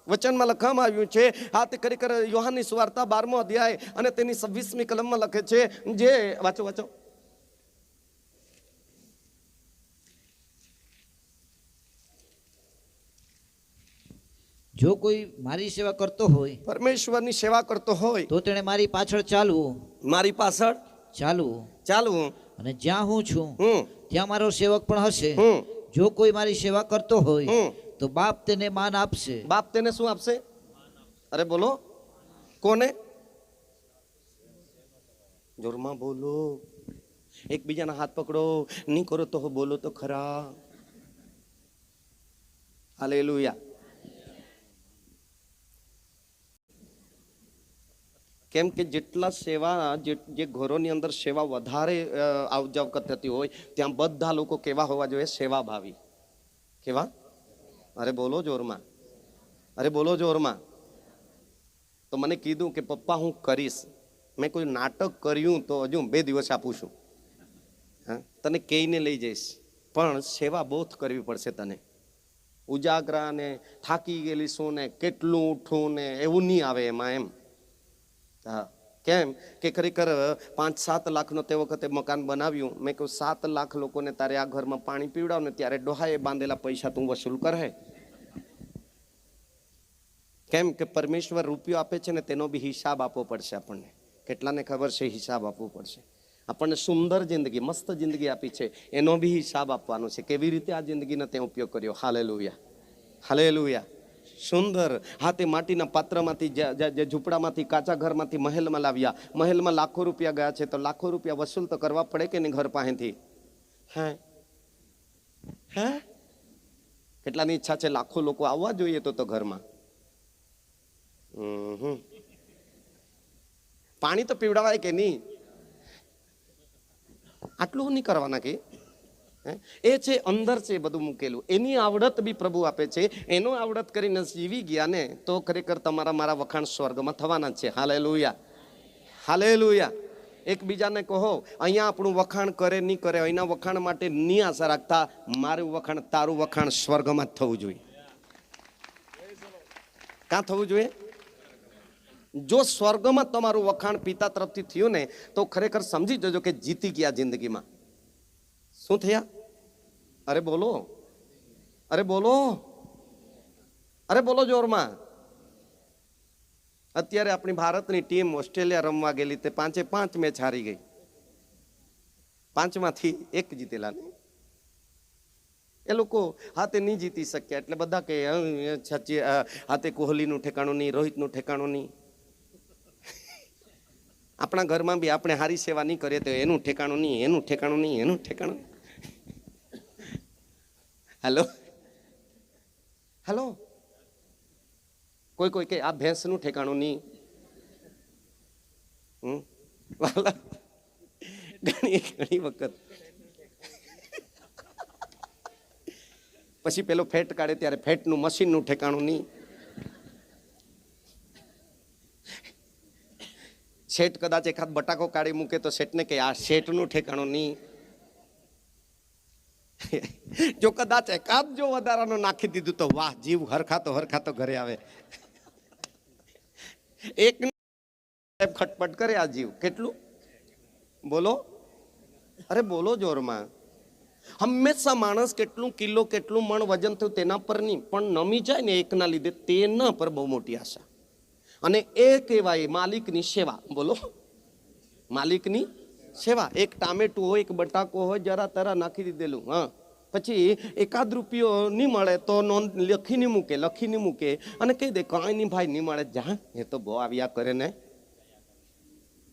વચનમાં લખવામાં આવ્યું છે, આ તે ખરેખર યોહાનની સુવાર્તા 12મો અધ્યાય અને તેની 26મી કલમમાં લખે છે, જે વાંચો વાંચો. જો કોઈ મારી સેવા કરતો હોય, પરમેશ્વરની સેવા કરતો હોય તો તેણે મારી પાછળ ચાલવું, મારી પાછળ ચાલવું, અને જ્યાં હું છું હમ ત્યાં મારો સેવક પણ હશે. હમ જો કોઈ મારી સેવા કરતો હોય હમ તો બાપ તેને માન આપશે. બાપ તેને શું આપશે? અરે બોલો, કોને? જોરમાં બોલો. એકબીજાના હાથ પકડો. નહીં કરો તો બોલો તો ખરા. હાલેલુયા. કેમ કે જેટલા સેવા જે ઘરોની અંદર સેવા વધારે આવજાવ થતી હોય ત્યાં બધા લોકો કેવા હોવા જોઈએ? સેવાભાવી. કેવા? અરે બોલો જોરમાં, અરે બોલો જોરમાં. તો મને કીધું કે પપ્પા હું કરીશ. મેં કોઈ નાટક કર્યું તો હજુ 2 દિવસ આપું છું. હા, તને કહીને લઈ જઈશ, પણ સેવા બહુ કરવી પડશે તને. ઉજાગરા ને થાકી ગયેલી શું ને કેટલું ઉઠું ને એવું નહીં આવે એમાં એમ. હા, કેમ કે ખરેખર 5-7 લાખનો તે વખતે મકાન બનાવ્યું. મેં કહ્યું 7 લાખ લોકોને તારે આ ઘરમાં પાણી પીવડાવ ને ત્યારે ડોહાએ બાંધેલા પૈસા તું વસૂલ કરે. કેમ કે પરમેશ્વર રૂપિયો આપે છે ને તેનો બી હિસાબ આપવો પડશે આપણને. કેટલાને ખબર છે? હિસાબ આપવો પડશે. આપણને સુંદર જિંદગી, મસ્ત જિંદગી આપી છે, એનો બી હિસાબ આપવાનો છે. કેવી રીતે આ જિંદગીનો તે ઉપયોગ કર્યો. Hallelujah, hallelujah. સુંદર. હા, તે માટીના પાત્રમાંથી જે ઝૂંપડામાંથી કાચા ઘરમાંથી મહેલમાં લાવ્યા. મહેલમાં લાખો રૂપિયા ગયા છે તો લાખો રૂપિયા વસૂલ તો કરવા પડે કે નહીં ઘર પાસેથી? હે હે કેટલાની ઈચ્છા છે લાખો લોકો આવવા જોઈએ તો ઘરમાં? પાણી તો પીવડાવાય કે નહીં? આટલું નહીં કરવાના કે? એ છે અંદર છે બધું મૂકેલું. એની આવડત બી પ્રભુ આપે છે. એનો આવડત કરીને જીવી ગયા ને તો ખરેખર તમારા મારા વખાણ સ્વર્ગમાં થવાના જ છે. Hallelujah, hallelujah. એકબીજાને કહો, અહીંયા આપણું વખાણ કરે નહીં કરે, અહીંના વખાણ માટે નહીં આશા રાખતા. મારું વખાણ, તારું વખાણ સ્વર્ગમાં જ થવું જોઈએ. કાં થવું જોઈએ? જો સ્વર્ગમાં તમારું વખાણ પિતા તરફથી થયું ને તો ખરેખર સમજી જજો કે જીતી ગયા જિંદગીમાં. શું થયા? અરે બોલો, અરે બોલો, અરે બોલો જોરમાં. અત્યારે આપણી ભારતની ટીમ ઓસ્ટ્રેલિયા રમવા ગયેલી, તે 5 મેચ હારી ગઈ. 5માંથી 1 જીતેલા ને. એ લોકો હાથે નહીં જીતી શક્યા એટલે બધા કે હાથે કોહલીનું ઠેકાણું નહીં, રોહિતનું ઠેકાણું નહીં. આપણા ઘરમાં બી આપણે હારી સેવા નહીં કરીએ તો એનું ઠેકાણું નહીં, એનું ઠેકાણું નહીં, એનું ઠેકાણું. હેલો હેલો, કોઈ કે આ ભેંસનું ઠેકાણું નહીં. ઘણી વખત પછી પેલો ફેટ કાઢે ત્યારે ફેટનું મશીનનું ઠેકાણું નહીં. શેઠ કદાચ એકાદ બટાકો કાઢી મૂકે તો શેઠને કે આ શેઠનું ઠેકાણું નહીં. જો કદાચ એકાદ જો વધારાનો નાખી દીધું તો વાહ, જીવ હરખાતો ઘરે આવે. એક ખટપટ કરે આ જીવ. કેટલું બોલો, અરે બોલો જોરમાં. હંમેશા માણસ કેટલું કિલો કેટલું મણ વજન થયું તેના પર નહીં, પણ નમી જાય ને એકના લીધે તેના પર બહુ મોટી આશા. અને એ કહેવાય માલિકની સેવા. બોલો, માલિકની સેવા. એક ટામેટું હોય, એક બટાકો હોય, જરા તરા નાખી દીધેલું, હા, પછી એકાદ રૂપિયો નહીં મળે તો નોંધ લખીને મૂકે અને કહી દે કાંઈ નહીં ભાઈ, નહીં મળે. જા, એ તો બહુ આવ્યા કરે ને,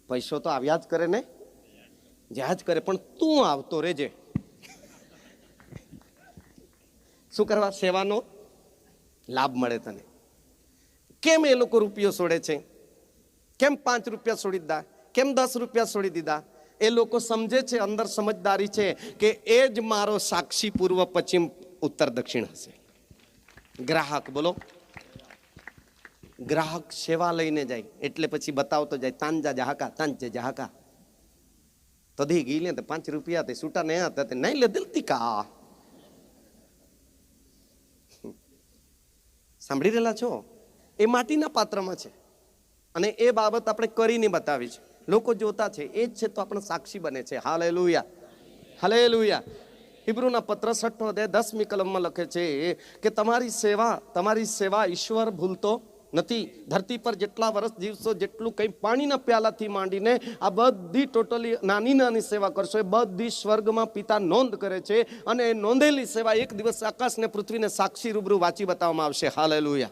પૈસો તો આવ્યા જ કરે ને, જ્યાં જ કરે, પણ તું આવતો રેજે. શું કરવા? સેવાનો લાભ મળે તને. કેમ એ લોકો રૂપિયો છોડે છે? કેમ 5 રૂપિયા છોડી દીધા? કેમ 10 રૂપિયા છોડી દીધા? એ લોકો સમજે છે, અંદર સમજદારી છે કે એ જ મારો સાક્ષી પૂર્વ પશ્ચિમ ઉત્તર દક્ષિણ હશે. ગ્રાહક, બોલો, ગ્રાહક સેવા લઈને જાય એટલે પછી બતાવતો જાય. તાંજા જહાકા, તાંજે જહાકા તો દી ગઈ લે 5 રૂપિયા તે છૂટા નહીં હતા તે નહીં લે દિલતી કા. સાંભળી રહેલા છો? એ માટીના પાત્રમાં છે અને એ બાબત આપણે કરીને બતાવી છે. લોકો જોતા છે, એ જ છે તો આપણે સાક્ષી બને છે. Hallelujah, hallelujah. હિબ્રુના પત્ર 6 અધ્યાય 10મી કલમમાં લખે છે કે તમારી સેવા ઈશ્વર ભૂલતો નથી. ધરતી પર જેટલા વર્ષ જીવશો, જેટલું કંઈ પાણીના પ્યાલાથી માંડીને આ બધી ટોટલી નાની સેવા કરશો, એ બધી સ્વર્ગમાં પિતા નોંધ કરે છે. અને એ નોંધેલી સેવા એક દિવસ આકાશ ને પૃથ્વીને સાક્ષી રૂબરૂ વાંચી બતાવવામાં આવશે. હાલેલુયા.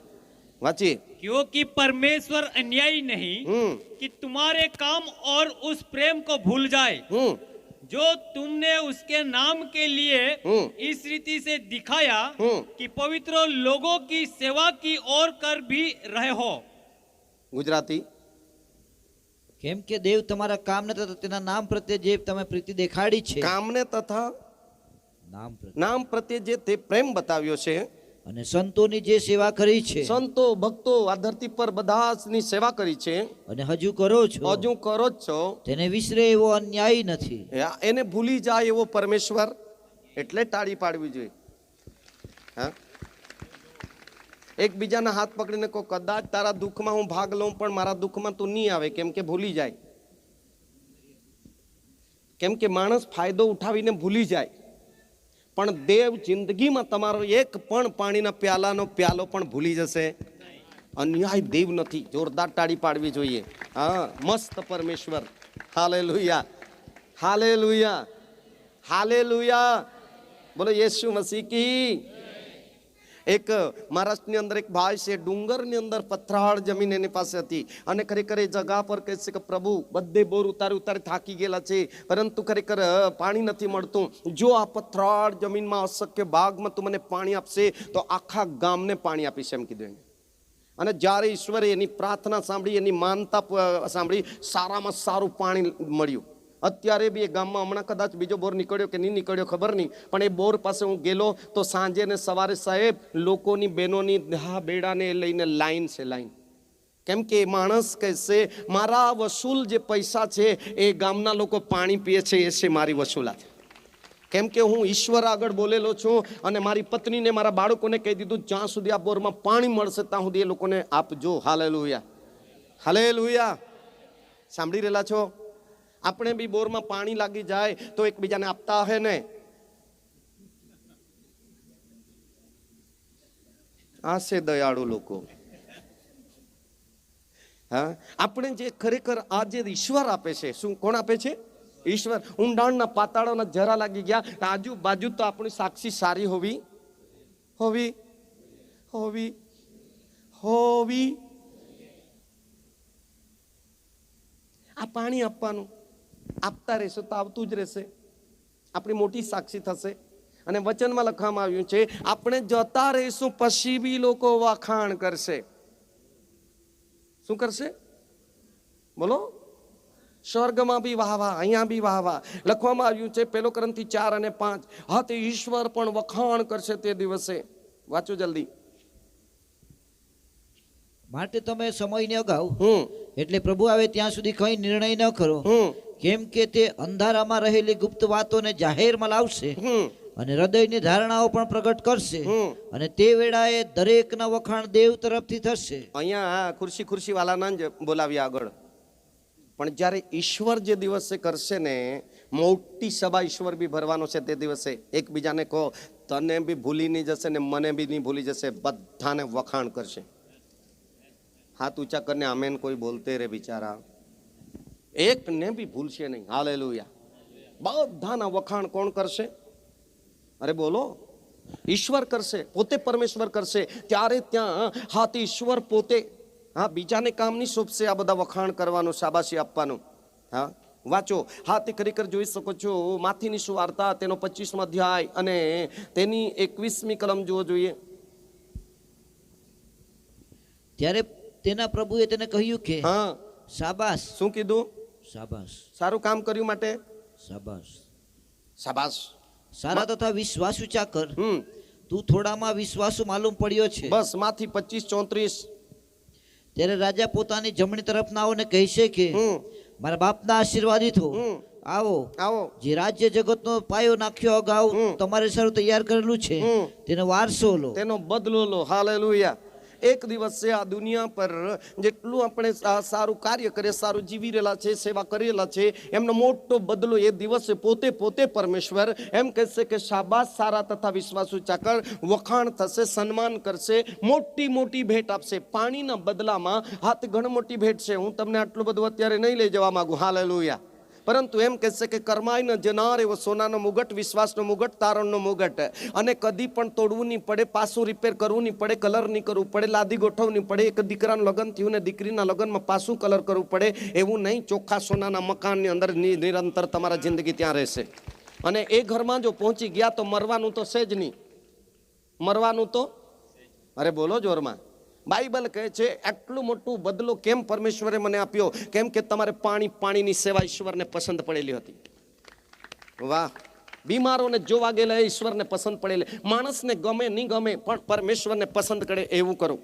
वाचिए। क्योंकि परमेश्वर अन्यायी नहीं कि तुम्हारे काम और उस प्रेम को भूल जाए जो तुमने उसके नाम के लिए इस रीति से दिखाया कि पवित्र लोगों की सेवा की ओर कर भी रहे हो। गुजराती કેમ કે દેવ તમારા કામને તથા તેના નામ પ્રત્યે જે તમે પ્રીતિ દેખાડી છે, કામને તથા નામ પ્રત્યે જે તે પ્રેમ બતાવ્યો છે અને સંતોની જે સેવા કરી છે, સંતો ભક્તો આ ધરતી પર બધાની સેવા કરી છે અને હજુ કરો જ છો, તેને વિસરે એવો અન્યાયી નથી, એને ભૂલી જાય એવો પરમેશ્વર એટલે ટાળી પાડવી જોઈએ। હા, એકબીજાના હાથ પકડીને કહો, કદાચ તારા દુઃખમાં હું ભાગ લઉં પણ મારા દુઃખમાં તું નહીં આવે, કેમ કે ભૂલી જાય, કેમ કે માણસ ફાયદો ઉઠાવીને ભૂલી જાય, પણ દેવ જિંદગીમાં તમારો એક પણ પાણીના પ્યાલાનો પ્યાલો પણ ભૂલી જશે। અન્યાય દેવ નથી, જોરદાર તાળી પાડવી જોઈએ। હા, મસ્ત પરમેશ્વર। હાલેલુયા, હાલેલુયા, હાલેલુયા, બોલો યેસુ મસીહ કી। એક મહારાષ્ટ્રની અંદર એક ભાઈ છે, ડુંગરની અંદર પથરાળ જમીન એની પાસે હતી અને ખરેખર એ જગા પર કહે છે કે પ્રભુ બધે બોર ઉતારી થાકી ગયેલા છે, પરંતુ ખરેખર પાણી નથી મળતું. જો આ પથરાળ જમીનમાં અશક્ય ભાગમાં તું મને પાણી આપશે તો આખા ગામને પાણી આપીશ એમ કીધું એને. અને જ્યારે ઈશ્વરે એની પ્રાર્થના સાંભળી, એની માનતા સાંભળી, સારામાં સારું પાણી મળ્યું. અત્યારે બી એ ગામમાં હમણાં કદાચ બીજો બોર નીકળ્યો કે નહીં નીકળ્યો ખબર નહીં, પણ એ બોર પાસે હું ગયેલો તો સાંજે ને સવારે સાહેબ લોકોની બહેનોની હા બેડાને લઈને લાઈન છે, લાઈન. કેમ કે માણસ કહેશે મારા વસૂલ જે પૈસા છે એ ગામના લોકો પાણી પીએ છે, એ છે મારી વસૂલાત. કેમ કે હું ઈશ્વર આગળ બોલેલો છું અને મારી પત્નીને મારા બાળકોને કહી દીધું જ્યાં સુધી આ બોરમાં પાણી મળશે ત્યાં સુધી એ લોકોને આપજો. Hallelujah, hallelujah. સાંભળી રહેલા છો? આપણે બી બોરમાં પાણી લાગી જાય તો એકબીજાને આપતા હે ને. આ છે દયાળુ લોકો. હા, આપણે જે ખરેખર આ જે ઈશ્વર આપે છે, શું કોણ આપે છે? ઈશ્વર. ઊંડાણના પાતાળોના જરા લાગી ગયા, આજુબાજુ તો આપણી સાક્ષી સારી હોવી હોવી હોવી હોવી. આ પાણી આપવાનું, આપતા રહેશો તો આવતું જ રહેશે, આપણી મોટી સાક્ષી થશે. અને વચનમાં લખવામાં આવ્યું છે આપણે જતા રહીશું પછી બી લોકો વખાણ કરશે. શું કરશે? બોલો. સ્વર્ગમાં બી વાહવા, અહીંયા બી વાહવા. લખવામાં આવ્યું છે 1 કોરિન્થી 4 અને 5, હા તે ઈશ્વર પણ વખાણ કરશે તે દિવસે. વાંચો જલ્દી. માટે તમે સમયને અગાઉ એટલે પ્રભુ આવે ત્યાં સુધી કઈ નિર્ણય ન કરો, કેમ કે તે અંધારામાં રહેલી ગુપ્ત વાતોને જાહેરમાં લાવશે અને હૃદયની ધારણાઓ પણ પ્રગટ કરશે, અને તે વેળાએ દરેકના વખાણ દેવ તરફથી થશે. અહીંયા ખુરશી વાળાના જ બોલાવ્યા આગળ. પણ જ્યારે ઈશ્વર જે દિવસે કરશે ને, મોટી સભા ઈશ્વર બી ભરવાનો છે તે દિવસે. એકબીજાને કહો તને બી ભૂલી નહીં જશે ને મને બી નહીં ભૂલી જશે, બધાને વખાણ કરશે. હાથ ઊંચા કરીને આમેન કોઈ બોલતે રે બિચારા, એક ને બી ભૂલશે નહીં. હાલેલુયા. બધાના વખાણ કોણ કરશે? અરે બોલો. ઈશ્વર કરશે, પોતે પરમેશ્વર કરશે. ત્યારે ત્યાં હાથ ઈશ્વર પોતે, હા, બીજાને કામ નહીં સોંપશે આ બધા વખાણ કરવાનું, શાબાશી આપવાનું. હા, વાંચો. હા, તે ખરેખર જોઈ શકો છો માથીની સુવાર્તા તેનો 25મો અધ્યાય અને તેની 21મી કલમ જુઓ જોઈએ. ત્યારે તેના પ્રભુએ તેને કહ્યું કે હા, શાબાશ. શું કીધું? શાબાશ. સારું કામ કર્યું માટે શાબાશ. શાબાશ. સારા તથા વિશ્વાસુ ચાકર, તું થોડામાં વિશ્વાસુ માલુમ પડ્યો છે, બસ માંથી 25-34. ત્યારે રાજા પોતાની જમણી તરફનાઓને કહેશે કે મારા બાપના આશીર્વાદિત હો, આવો આવો, જે રાજ્ય જગતનો પાયો નાખ્યો અગાઉ તમારે સારું તૈયાર કરેલું છે તેનો વારસો લો, તેનો બદલો લો. હાલેલુયા. એક દિવસે આ દુનિયા પર જેટલું આપણે સારું કાર્ય કરીએ, સારું જીવી રહેલા છે, સેવા કરેલા છે, એમનો મોટો બદલો એ દિવસે પોતે પરમેશ્વર એમ કહેશે કે શાબાશ સારા તથા વિશ્વાસુ ચાકર, વખાણ થશે, સન્માન કરશે, મોટી મોટી ભેટ આપશે. પાણીના બદલામાં હાથ ઘણી મોટી ભેટ છે. હું તમને આટલું બધું અત્યારે નહીં લઈ જવા માંગુ. હાલેલુયા. પરંતુ એમ કહેશે કે કરમાઈ ન જનાર એવો સોનાનો મુગટ, વિશ્વાસનો મુગટ, તારણનો મુગટ, અને કદી પણ તોડવું નહીં પડે, પાછું રિપેર કરવું નહીં પડે, કલર નહીં કરવું પડે, લાદી ગોઠવવું પડે. એક દીકરાનું લગ્ન થયું ને દીકરીના લગ્નમાં પાછું કલર કરવું પડે એવું નહીં. ચોખ્ખા સોનાના મકાનની અંદર નિરંતર તમારા જિંદગી ત્યાં રહેશે. અને એ ઘરમાં જો પહોંચી ગયા તો મરવાનું તો છે જ નહીં. મરવાનું તો, અરે બોલો જોરમાં. બાઇબલ કહે છે આટલું મોટું બદલો કેમ પરમેશ્વરે મને આપ્યો? કેમ કે તમારે પાણીની સેવા ઈશ્વરને પસંદ પડેલી હતી. વાહ. બીમારોને જોવા ગયેલા ઈશ્વરને પસંદ પડેલી. માણસને ગમે નહીં ગમે પણ પરમેશ્વરને પસંદ કરે એવું કરો.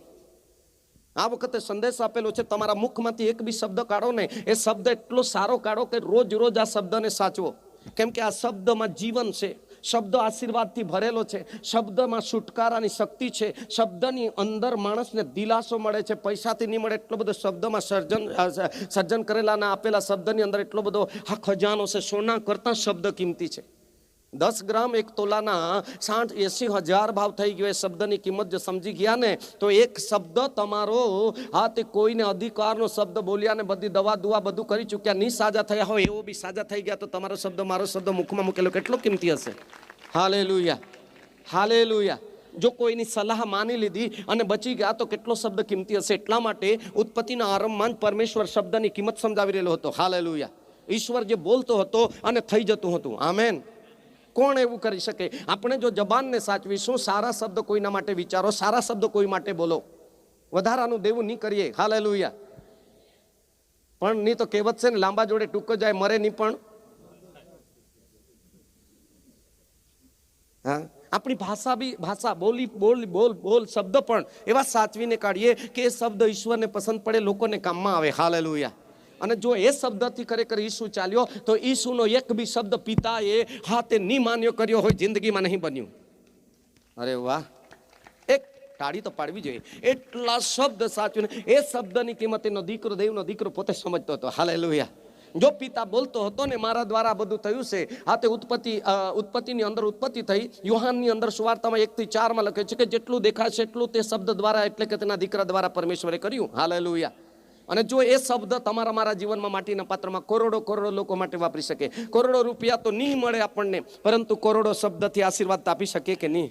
આ વખતે સંદેશ આપેલો છે, તમારા મુખમાંથી એક બી શબ્દ કાઢો ને, એ શબ્દ એટલો સારો કાઢો કે રોજ રોજ આ શબ્દને સાચવો. કેમ કે આ શબ્દમાં જીવન છે, શબ્દ આશીર્વાદથી ભરેલો છે, શબ્દમાં છુટકારાની શક્તિ છે, શબ્દની અંદર માણસને દિલાસો મળે છે. પૈસાથી નહીં મળે એટલો બધો શબ્દમાં સર્જન કરેલા અને આપેલા શબ્દની અંદર એટલો બધો આ ખજાનો છે. સોના કરતાં શબ્દ કિંમતી છે. 10 ગ્રામ 1 તોલાના 60-80 હજાર ભાવ થઈ ગયો. એ શબ્દની કિંમત જો સમજી ગયા ને તો એક શબ્દ તમારો, હા તે કોઈને અધિકારનો શબ્દ બોલ્યા ને બધી દવા દુવા બધું કરી ચૂક્યા, નહીં સાજા થયા હોય એવો બી સાજા થઈ ગયા તો તમારો શબ્દ, મારો શબ્દ મુખમાં મૂકેલો કેટલો કિંમતી હશે. Hallelujah, hallelujah. જો કોઈની સલાહ માની લીધી અને બચી ગયા તો કેટલો શબ્દ કિંમતી હશે. એટલા માટે ઉત્પત્તિના આરંભમાં જ પરમેશ્વર શબ્દની કિંમત સમજાવી રહેલો હતો. હાલેલુયા. ઈશ્વર જે બોલતો હતો અને થઈ જતું હતું. આમેન. કોણ એવું કરી શકે? આપણે જો જબાનને સાચવીશું, સારા શબ્દ કોઈના માટે વિચારો, સારા શબ્દ કોઈ માટે બોલો, વધારાનું દેવું નહીં કરીએ. હાલેલુયા. પણ નહીં તો કહેવત છે ને, લાંબા જોડે ટૂંકો જાય, મરે નહીં પણ. હા, આપણી ભાષા બોલ શબ્દ પણ એવા સાચવીને કાઢીએ કે એ શબ્દ ઈશ્વરને પસંદ પડે, લોકોને કામમાં આવે. હાલેલુયા. અને જો એ શબ્દથી ખરેખર ઈસુ ચાલ્યો તો ઈસુનો એક બી શબ્દ પિતાએ હાથે નહીં માન્યો કર્યો હોય, જિંદગીમાં નહીં બન્યું. અરે વાહ, એક તાળી તો પાડવી જોઈએ. એટલા શબ્દ સાચવીને, એ શબ્દની કિંમત એનો દીકરો, દેવનો દીકરો પોતે સમજતો હતો. હાલેલુયા. જો પિતા બોલતો હતો ને મારા દ્વારા બધું થયું છે. આ તે ઉત્પત્તિની અંદર ઉત્પત્તિ થઈ. યોહાનની અંદર સુવાર્તામાં 1 થી 4 લખે છે કે જેટલું દેખાશે એટલું તે શબ્દ દ્વારા, એટલે કે તેના દીકરા દ્વારા પરમેશ્વરે કર્યું. હાલેલુયા. અને જો એ શબ્દ તમારા મારા જીવનમાં માટીના પાત્રમાં કરોડો લોકો માટે વાપરી શકે. કરોડો રૂપિયા તો નહીં મળે આપણને, પરંતુ કરોડો શબ્દથી આશીર્વાદ આપી શકે કે નહીં?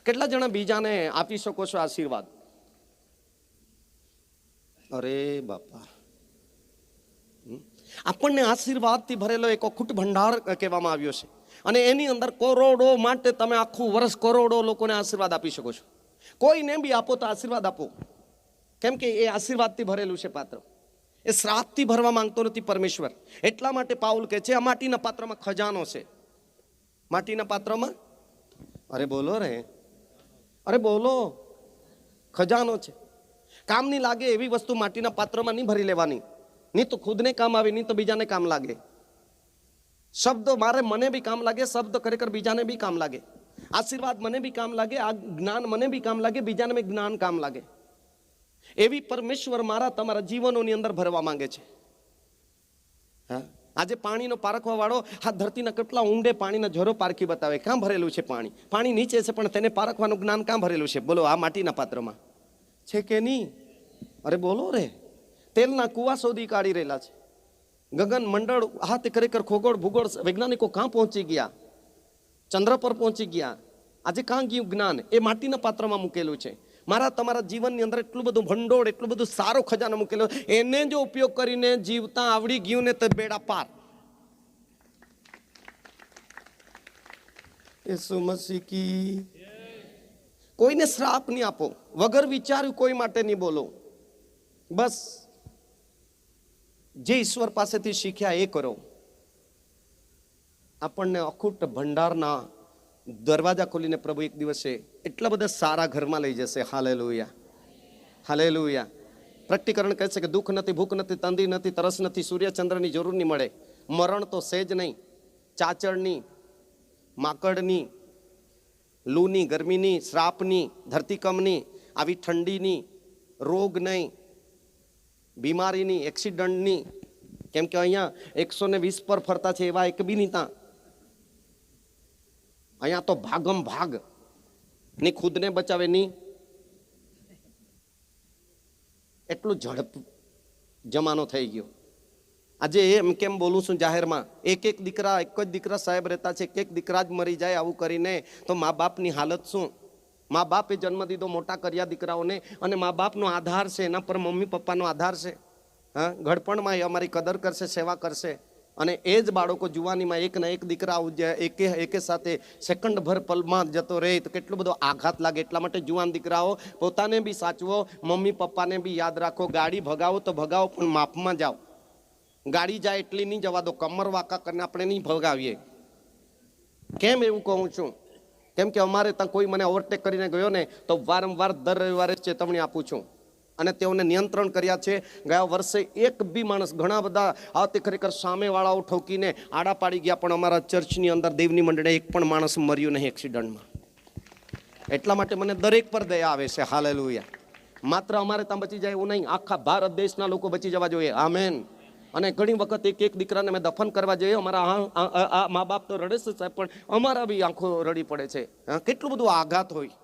કેટલા જણા બીજાને આપી શકો છો આશીર્વાદ? અરે બાપા, આપણને આશીર્વાદથી ભરેલો એક અખૂટ ભંડાર કહેવામાં આવ્યો છે. અને એની અંદર કરોડો માટે તમે આખું વર્ષ કરોડો લોકોને આશીર્વાદ આપી શકો છો. કોઈને બી આપો તો આશીર્વાદ આપો, કેમ કે એ આશીર્વાદથી ભરેલું છે પાત્ર. એ શ્રાપથી ભરવા માંગતો નથી પરમેશ્વર. એટલા માટે પાઉલ કહે છે આ માટીના પાત્રમાં ખજાનો છે. માટીના પાત્રમાં, અરે બોલો રે, અરે બોલો, ખજાનો છે. કામ નહીં લાગે એવી વસ્તુ માટીના પાત્રમાં નહીં ભરી લેવાની. નહીં તો ખુદને કામ આવે, નહીં તો બીજાને કામ લાગે. શબ્દો મને બી કામ લાગે, શબ્દ ખરેખર બીજાને બી કામ લાગે. આશીર્વાદ મને બી કામ લાગે, આ જ્ઞાન મને બી કામ લાગે, બીજાને બી જ્ઞાન કામ લાગે. એવી પરમેશ્વર મારા તમારા જીવનોની અંદર ભરવા માંગે છે. હા, આજે પાણીનો પારખવા વાળો આ ધરતીના કેટલા ઊંડે પાણીના ઝરો પારખી બતાવે. ક્યાં ભરેલું છે પાણી? પાણી નીચે છે, પણ તેને પારખવાનું જ્ઞાન ક્યાં ભરેલું છે? બોલો, આ માટીના પાત્રમાં છે કે નહીં? અરે બોલો રે, તેલના કુવા શોધી કાઢી રહેલા છે. ગગન મંડળ, હા તે ખરેખર ખગોળ ભૂગોળ વૈજ્ઞાનિકો ક્યાં પહોંચી ગયા? ચંદ્ર પર પહોંચી ગયા. આજે ક્યાં ગયું જ્ઞાન? એ માટીના પાત્રમાં મૂકેલું છે. મારા તમારા જીવનની અંદર એટલું બધું ભંડોળ, એટલું બધું સારો ખજાનો મૂકેલો, એને જો ઉપયોગ કરીને જીવતા આવડી ગયું ને તો બેડા પાર. યેસુ મસીહ કી. કોઈને શ્રાપ નહીં આપો, વગર વિચાર્યું કોઈ માટે નહીં બોલો. બસ જે ઈશ્વર પાસેથી શીખ્યા એ કરો. આપણને અખૂટ ભંડારના દરવાજા ખોલીને પ્રભુ એક દિવસે એટલા બધા સારા ઘરમાં લઈ જશે. Hallelujah, hallelujah. પ્રકટીકરણ કહે છે કે દુઃખ નથી, ભૂખ નથી, તંદી નથી, તરસ નથી, સૂર્યચંદ્રની જરૂર નહીં મળે. મરણ તો સેજ નહીં, ચાચડની, માકડની, લૂની, ગરમીની, શ્રાપની, ધરતીકંપની, આવી ઠંડીની, રોગ નહીં, બીમારીની, એક્સિડન્ટની. કેમ કે અહીંયા 120 પર ફરતા છે એવા એક બી નહીં. ત્યાં અહીંયા તો ભાગમ ભાગ ની ખુદને બચાવે નહીં એટલું ઝડપ જમાનો થઈ ગયો. આજે એમ કેમ બોલું છું જાહેરમાં, એક જ દીકરા સાહેબ રહેતા છે, એક દીકરા જ મરી જાય આવું કરીને તો મા બાપની હાલત શું? મા બાપે જન્મ દીધો, મોટા કર્યા દીકરાઓને, અને મા બાપનો આધાર છે, એના પર મમ્મી પપ્પાનો આધાર છે. હા, ઘડપણમાં એ અમારી કદર કરશે, સેવા કરશે. અને એ જ બાળકો જુવાનીમાં એક ના એક દીકરા એકે સાથે સેકન્ડ ભર પલમાં જતો રહે તો કેટલો બધો આઘાત લાગે. એટલા માટે જુવાન દીકરાઓ પોતાને બી સાચવો, મમ્મી પપ્પાને બી યાદ રાખો. ગાડી ભગાવો તો ભગાવો, પણ માપમાં જાઓ. ગાડી જાય એટલી નહીં જવા દો, કમર વાંકા કરીને આપણે નહીં ભગાવીએ. કેમ એવું કહું છું? કેમ કે અમારે ત્યાં કોઈ મને ઓવરટેક કરીને ગયો ને તો વારંવાર દર રવિવારે ચેતવણી આપું છું. અને તેઓને નિયંત્રણ કર્યા છે. ગયા વર્ષે એક બી માણસ, ઘણા બધા આ તે ખરેખર સામેવાળાઓ ઠોકીને આડા પાડી ગયા, પણ અમારા ચર્ચની અંદર દેવની મંડળે એક પણ માણસ મર્યું નહીં એક્સિડન્ટમાં. એટલા માટે મને દરેક પર દયા આવે છે. હાલેલુયા. માત્ર અમારે ત્યાં બચી જાય એવું નહીં, આખા ભારત દેશના લોકો બચી જવા જોઈએ. આમેન. અને ઘણી વખત એક દીકરાને મેં દફન કરવા જોઈએ. અમારા મા બાપ તો રડે છે સાહેબ, પણ અમારા બી આંખો રડી પડે છે. કેટલું બધું આઘાત હોય.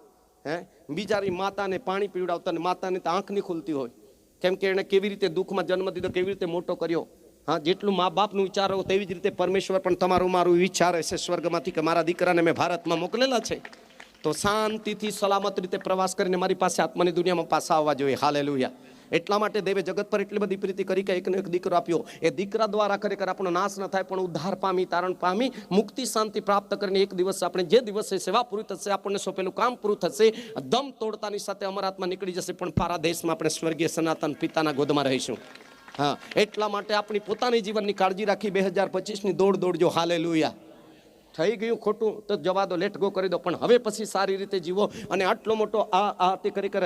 બિચારી માતાને પાણી પીવડાવતા ને માતાને તો આંખ નહીં ખુલતી હોય. કેમ કે એણે કેવી રીતે દુઃખમાં જન્મ દીધો, કેવી રીતે મોટો કર્યો. હા, જેટલું મા બાપનું વિચારો તેવી જ રીતે પરમેશ્વર પણ તમારું મારું વિચાર હશે સ્વર્ગમાંથી કે મારા દીકરાને મેં ભારતમાં મોકલેલા છે તો શાંતિથી સલામત રીતે પ્રવાસ કરીને મારી પાસે આત્માની દુનિયામાં પાછા આવવા જોઈએ. હાલેલુયા. એટલા માટે દેવે જગત પર એટલી બધી પ્રીતિ કરી કે એકને એક દીકરો આપ્યો. એ દીકરા દ્વારા ખરેખર આપણો નાશ ન થાય પણ ઉદ્ધાર પામી, તારણ પામી, મુક્તિ શાંતિ પ્રાપ્ત કરીને એક દિવસ આપણે જે દિવસે સેવા પૂરી થશે, આપણને સોંપેલું કામ પૂરું થશે, દમ તોડતાની સાથે અમારા આત્મા નીકળી જશે, પણ પારા દેશમાં આપણે સ્વર્ગીય સનાતન પિતાના ગોદમાં રહીશું. હા, એટલા માટે આપણી પોતાની જીવનની કાળજી રાખી 2025ની દોડ દોડજો. હાલેલુયા. થઈ ગયું ખોટું તો જવા દો, લેટ ગો કરી દો, પણ હવે પછી સારી રીતે જીવો. અને આટલો મોટો આ તે ખરેખર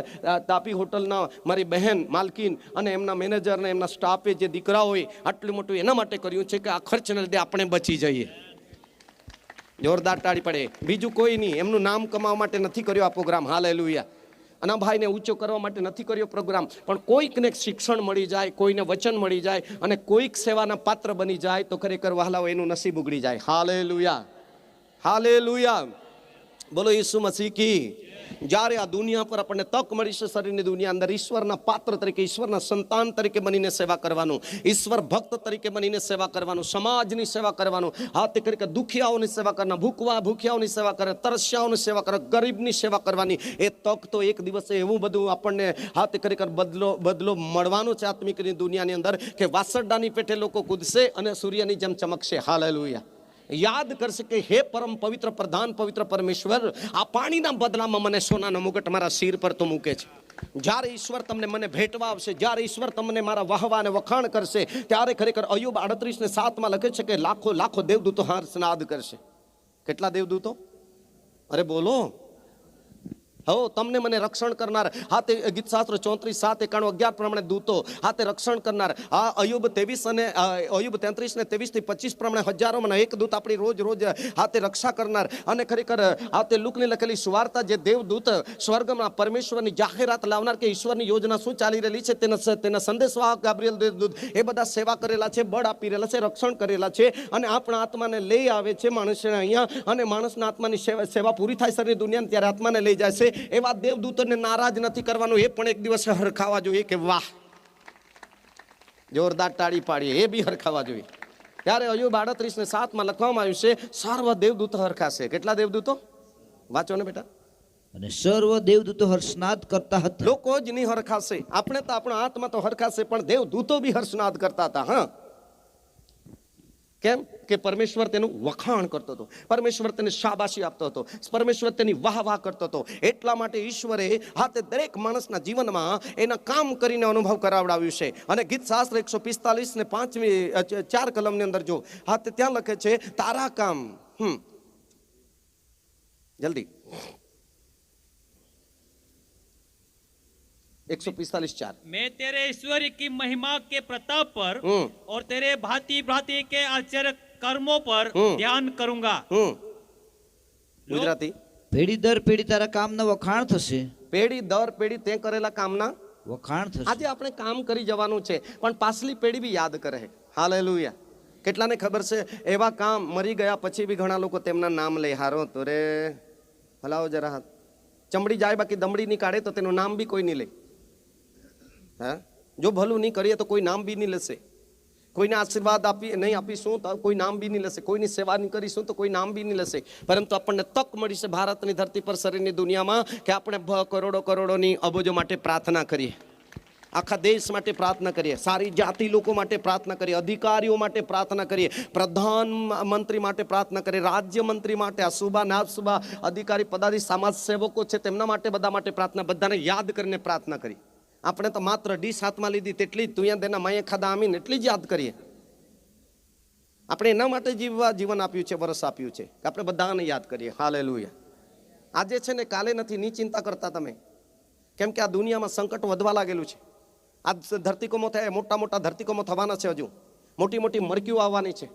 તાપી હોટલના મારી બહેન માલકીન અને એમના મેનેજર ને એમના સ્ટાફે જે દીકરા હોય આટલું મોટું એના માટે કર્યું છે કે આ ખર્ચને લીધે આપણે બચી જઈએ. જોરદાર તાળી પડે. બીજું કોઈ નહીં, એમનું નામ કમાવા માટે નથી કર્યો આ પ્રોગ્રામ. હાલેલુયા. અને ભાઈને ઊંચો કરવા માટે નથી કર્યો પ્રોગ્રામ, પણ કોઈકને શિક્ષણ મળી જાય, કોઈને વચન મળી જાય અને કોઈક સેવાના પાત્ર બની જાય તો ખરેખર વહાલાઓ એનું નસીબ ઉગડી જાય. હાલેલુયા. હાલેલુયા. બોલો ઈસુ મસીહ કી. જ્યારે આ દુનિયા પર આપણને તક મળી છે શરીરની દુનિયા અંદર ઈશ્વરના પાત્ર તરીકે, ઈશ્વરના સંતાન તરીકે બનીને સેવા કરવાનું, ઈશ્વર ભક્ત તરીકે બનીને સેવા કરવાનું, સમાજની સેવા કરવાનું, હાથ કરીને દુખિયાઓની સેવા કરવાના, ભૂખ્યાઓની સેવા કરે, તરસ્યાઓની સેવા કરે, ગરીબની સેવા કરવાની. એ તક તો એક દિવસે એવું બધું આપણને હાથ કરીને બદલો મળવાનો છે આત્મિકની દુનિયાની અંદર કે વાસરડાની પેઠે લોકો કૂદશે અને સૂર્યની જેમ ચમકશે. હાલેલુયા. યાદ કરશે કે હે પરમ પવિત્ર પ્રધાન પવિત્ર પરમેશ્વર, આ પાણીના બદલામાં મને સોનાનો મુગટ મારા શિર પર તો મૂકે છે. જ્યારે ઈશ્વર તમને મને ભેટવા આવશે, જ્યારે ઈશ્વર તમને મારા વાહવા અને વખાણ કરશે, ત્યારે ખરેખર અયુબ 38:7 લખે છે કે લાખો લાખો દેવદૂતો હર્ષનાદ કરશે. કેટલા દેવદૂતો? અરે બોલો. હો, તમને મને રક્ષણ કરનાર, હાથે ગીતશાસ્ત્ર 34:7-91-11 પ્રમાણે દૂતો હાથે રક્ષણ કરનાર. આ અયુબ 23 અને અયુબ 33 ને 23-25 પ્રમાણે હજારોમાં એક દૂત આપણી રોજ રોજ હાથે રક્ષા કરનાર. અને ખરેખર હાથે લુકની લખેલી સુવાર્તા જે દેવદૂત સ્વર્ગમાં પરમેશ્વરની જાહેરાત લાવનાર કે ઈશ્વરની યોજના શું ચાલી રહેલી છે તેના સંદેશવાહક ગાબ્રિએલ દેવદૂત એ બધા સેવા કરેલા છે, બળ આપી રહેલા છે, રક્ષણ કરેલા છે અને આપણા આત્માને લઈ આવે છે માણસને અહીંયા. અને માણસના આત્માની સેવા પૂરી થાય શરીરની દુનિયાને ત્યારે આત્માને લઈ જાય છે. એવા દેવદૂતોને નારાજ નથી કરવાનું, એ પણ એક દિવસ હરખાવા જોઈએ કે વાહ, જોરદાર તાળી પાડીએ, એ બી હરખાવા જોઈએ. ત્યારે અયુબ 38:7 લખવામાં આવ્યું છે સર્વ દેવદૂતો હરખાશે. કેટલા દેવદૂતો? વાંચો ને બેટા. અને સર્વ દેવદૂતો હર્ષનાદ કરતા હતા. લોકો જ નહીં હરખાશે, આપણે તો આપણો આત્મા તો હરખાશે, પણ દેવદૂતો બી હર્ષનાદ કરતા હતા. હા, કેમ કે પરમેશ્વર તેનું વખાણ કરતો હતો, પરમેશ્વર તેને શાબાશી આપતો હતો, પરમેશ્વર તેની વાહ વાહ કરતો હતો. એટલા માટે ઈશ્વરે હાથે દરેક માણસના જીવનમાં એના કામ કરીને અનુભવ કરાવડાવ્યું છે. અને ગીતશાસ્ત્ર 145:4 કલમની અંદર જો હાથે ત્યાં લખે છે તારા કામ. જલ્દી 145:4. मैं तेरे ऐश्वर्य की महिमा के प्रताप पर और तेरे भांति भांति के आश्चर्य कर्मों पर ध्यान करूंगा. ગુજરાતી. પેઢી દર પેઢી તારા કામના વખાણ થશે. પેઢી દર પેઢી તે કરેલા કામના વખાણ થશે. આજે આપણે કામ કરી જવાનું છે પણ પાછલી પેઢી બી યાદ કરે. હાલેલુયા. કેટલાને ખબર છે એવા કામ મરી ગયા પછી બી ઘણા લોકો તેમના નામ લે. હારો તો રે હલાવો જરા હાથ. ચમડી જાય બાકી દમડી નહીં કાઢે તો તેનું નામ બી કોઈ નહીં લે. હા, જો ભલું નહીં કરીએ તો કોઈ નામ બી નહીં લેશે. કોઈને આશીર્વાદ નહીં આપીશું તો કોઈ નામ બી નહીં લેશે. કોઈની સેવા નહીં કરીશું તો કોઈ નામ બી નહીં લેશે. પરંતુ આપણને તક મળી છે ભારતની ધરતી પર શરીરની દુનિયામાં કે આપણે કરોડોની અબજો માટે પ્રાર્થના કરીએ, આખા દેશ માટે પ્રાર્થના કરીએ, સારી જાતિ લોકો માટે પ્રાર્થના કરીએ, અધિકારીઓ માટે પ્રાર્થના કરીએ, પ્રધાનમંત્રી માટે પ્રાર્થના કરીએ, રાજ્યમંત્રી માટે, આ સુબા ના સુબા અધિકારી પદાધિ સમાજ સેવકો છે તેમના માટે, બધા માટે પ્રાર્થના, બધાને યાદ કરીને પ્રાર્થના કરી. આપણે તો માત્ર ડીશ હાથમાં લીધી તેટલી જ તું દેના માયા ખાધા આમીને એટલી જ યાદ કરીએ. આપણે એના માટે જીવન આપ્યું છે, વરસ આપ્યું છે કે આપણે બધાને યાદ કરીએ. હાલેલુયા. આજે છે ને કાલે નથી, ની ચિંતા કરતા તમે, કેમ કે આ દુનિયામાં સંકટ વધવા લાગેલું છે. આ ધરતીકોમો થાય, મોટા મોટા ધરતીકોમો થવાના છે, હજુ મોટી મોટી મરકીઓ આવવાની છે,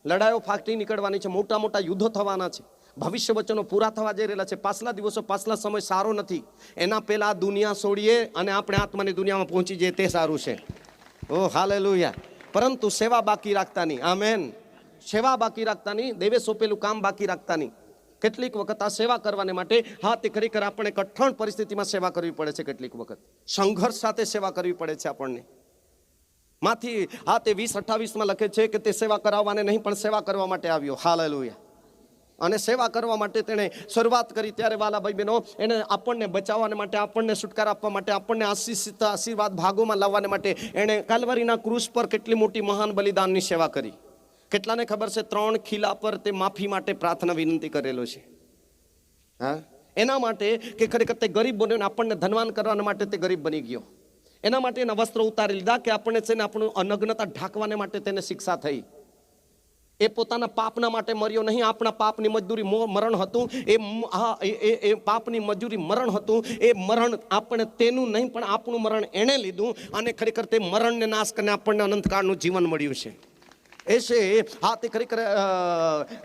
લડાઈઓ ફાટી નીકળવાની છે, મોટા મોટા યુદ્ધો થવાના છે, ભવિષ્ય વચનો પૂરા થવા જઈ રહેલા છે. પાછલા દિવસો પાછલા સમય સારો નથી, એના પહેલા દુનિયા છોડીએ અને આપણે આત્માની દુનિયામાં પહોંચી જઈએ તે સારું છે. ઓ હાલેલુયા. પરંતુ સેવા બાકી રાખતા નહીં. આમેન. સેવા બાકી રાખતા નહીં, દેવે સોંપેલું કામ બાકી રાખતા નહીં. કેટલીક વખત આ સેવા કરવાને માટે હા તે ખરેખર આપણે કઠણ પરિસ્થિતિમાં સેવા કરવી પડે છે. કેટલીક વખત સંઘર્ષ સાથે સેવા કરવી પડે છે આપણને. માંથી હા તે 20:28 લખે છે કે તે સેવા કરાવવાને નહીં પણ સેવા કરવા માટે આવ્યો. હાલેલુયા. અને સેવા કરવા માટે તેણે શરૂઆત કરી. ત્યારે વાલા ભાઈ બહેનો, એને આપણને બચાવવા માટે, આપણને છુટકારા આપવા માટે, આપણને આશીર્વાદ ભાગોમાં લાવવાને માટે એણે કાલ્વરીના ક્રૂસ પર કેટલી મોટી મહાન બલિદાનની સેવા કરી. કેટલાને ખબર છે 3 ખીલા પર તે માફી માટે પ્રાર્થના વિનંતી કરેલો છે. હા, એના માટે કે ખરેખર તે ગરીબ બન્યો, આપણને ધનવાન કરવા માટે તે ગરીબ બની ગયો. એના માટે એના વસ્ત્રો ઉતારી લીધા કે આપણને છે ને આપણું અનગ્નતા ઢાંકવાને માટે તેને શિક્ષા થઈ. એ પોતાના પાપના માટે મર્યો નહીં. આપણા પાપની મજદૂરી મરણ હતું. એ પાપની મજૂરી મરણ હતું. એ મરણ આપણે તેનું નહીં પણ આપણું મરણ એણે લીધું. અને ખરેખર તે મરણને નાશ કરીને આપણને અનંતકાળનું જીવન મળ્યું છે. એ છે હા તે ખરેખર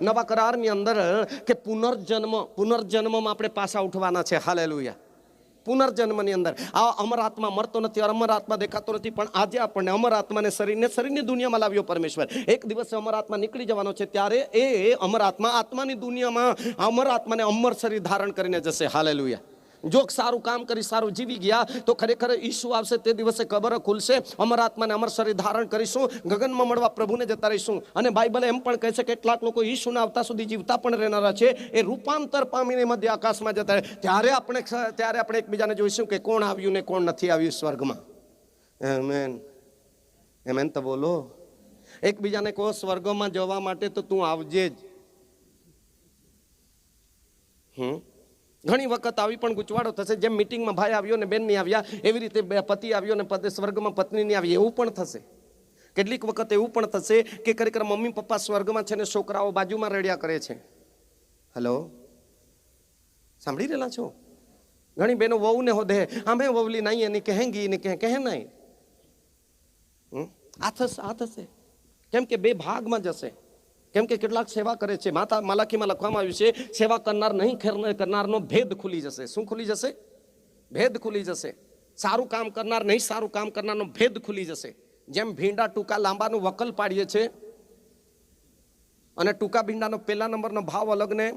નવા કરારની અંદર કે પુનર્જન્મમાં આપણે પાછા ઉઠવાના છે. હાલેલુયા. પુનર્જન્મની અંદર આ અમર આત્મા મરતો નથી, અમર આત્મા દેખાતો નથી, પણ આજે આપણને અમર આત્માને શરીરની દુનિયામાં લાવ્યો પરમેશ્વર. એક દિવસે અમર આત્મા નીકળી જવાનો છે, ત્યારે એ અમર આત્મા આત્માની દુનિયામાં અમર આત્માને અમર શરીર ધારણ કરીને જશે. હાલેલુયા. જો સારું કામ કરી સારું જીવી ગયા તો ખરેખર ઈસુ આવશે તે દિવસે કબર ખુલશે. અમર આત્માને અમર શરીર ધારણ કરીશું, ગગનમાં મળવા પ્રભુને જતા રહીશું. અને બાઇબલ એમ પણ કહે છે કે કેટલાક લોકો ઈસુના આવતા સુધી જીવતા પણ રહેનારા છે. એ રૂપાંતર પામીને મધ્ય આકાશમાં જતા રહે. ત્યારે આપણે એકબીજાને જોઈશું કે કોણ આવ્યું ને કોણ નથી આવ્યું સ્વર્ગમાં. આમેન. આમેન તો બોલો. એકબીજાને કહો સ્વર્ગમાં જવા માટે તો તું આવજે જ. ઘણી વખત આવી પણ ગૂંચવાડો થશે. જેમ મીટિંગમાં ભાઈ આવ્યો ને બેન નહીં આવ્યા, એવી રીતે પતિ આવ્યો ને સ્વર્ગમાં પત્ની નહીં આવી, એવું પણ થશે. કેટલીક વખત એવું પણ થશે કે ખરેખર મમ્મી પપ્પા સ્વર્ગમાં છે ને છોકરાઓ બાજુમાં રડ્યા કરે છે. હેલો, સાંભળી રહેલા છો? ઘણી બહેનો વહુ ને હોદે અમે વવલી નહીં એની કહેંગી ને કહે નહીં. આ થશે કેમ કે બે ભાગમાં જશે. કેમ કે કેટલાક સેવા કરે છે. માતા માલાખીમાં લખવામાં આવ્યું છે સેવા કરનાર નહીં કરનારનો ભેદ ખુલી જશે. શું ખુલી જશે? ભેદ ખુલી જશે. સારું કામ કરનાર નહીં સારું કામ કરનારનો ભેદ ખુલી જશે. જેમ ભીંડા ટૂંકા લાંબાનું વકલ પાડીએ છે અને ટૂંકા ભીંડાનો પહેલા નંબરનો ભાવ અલગ ને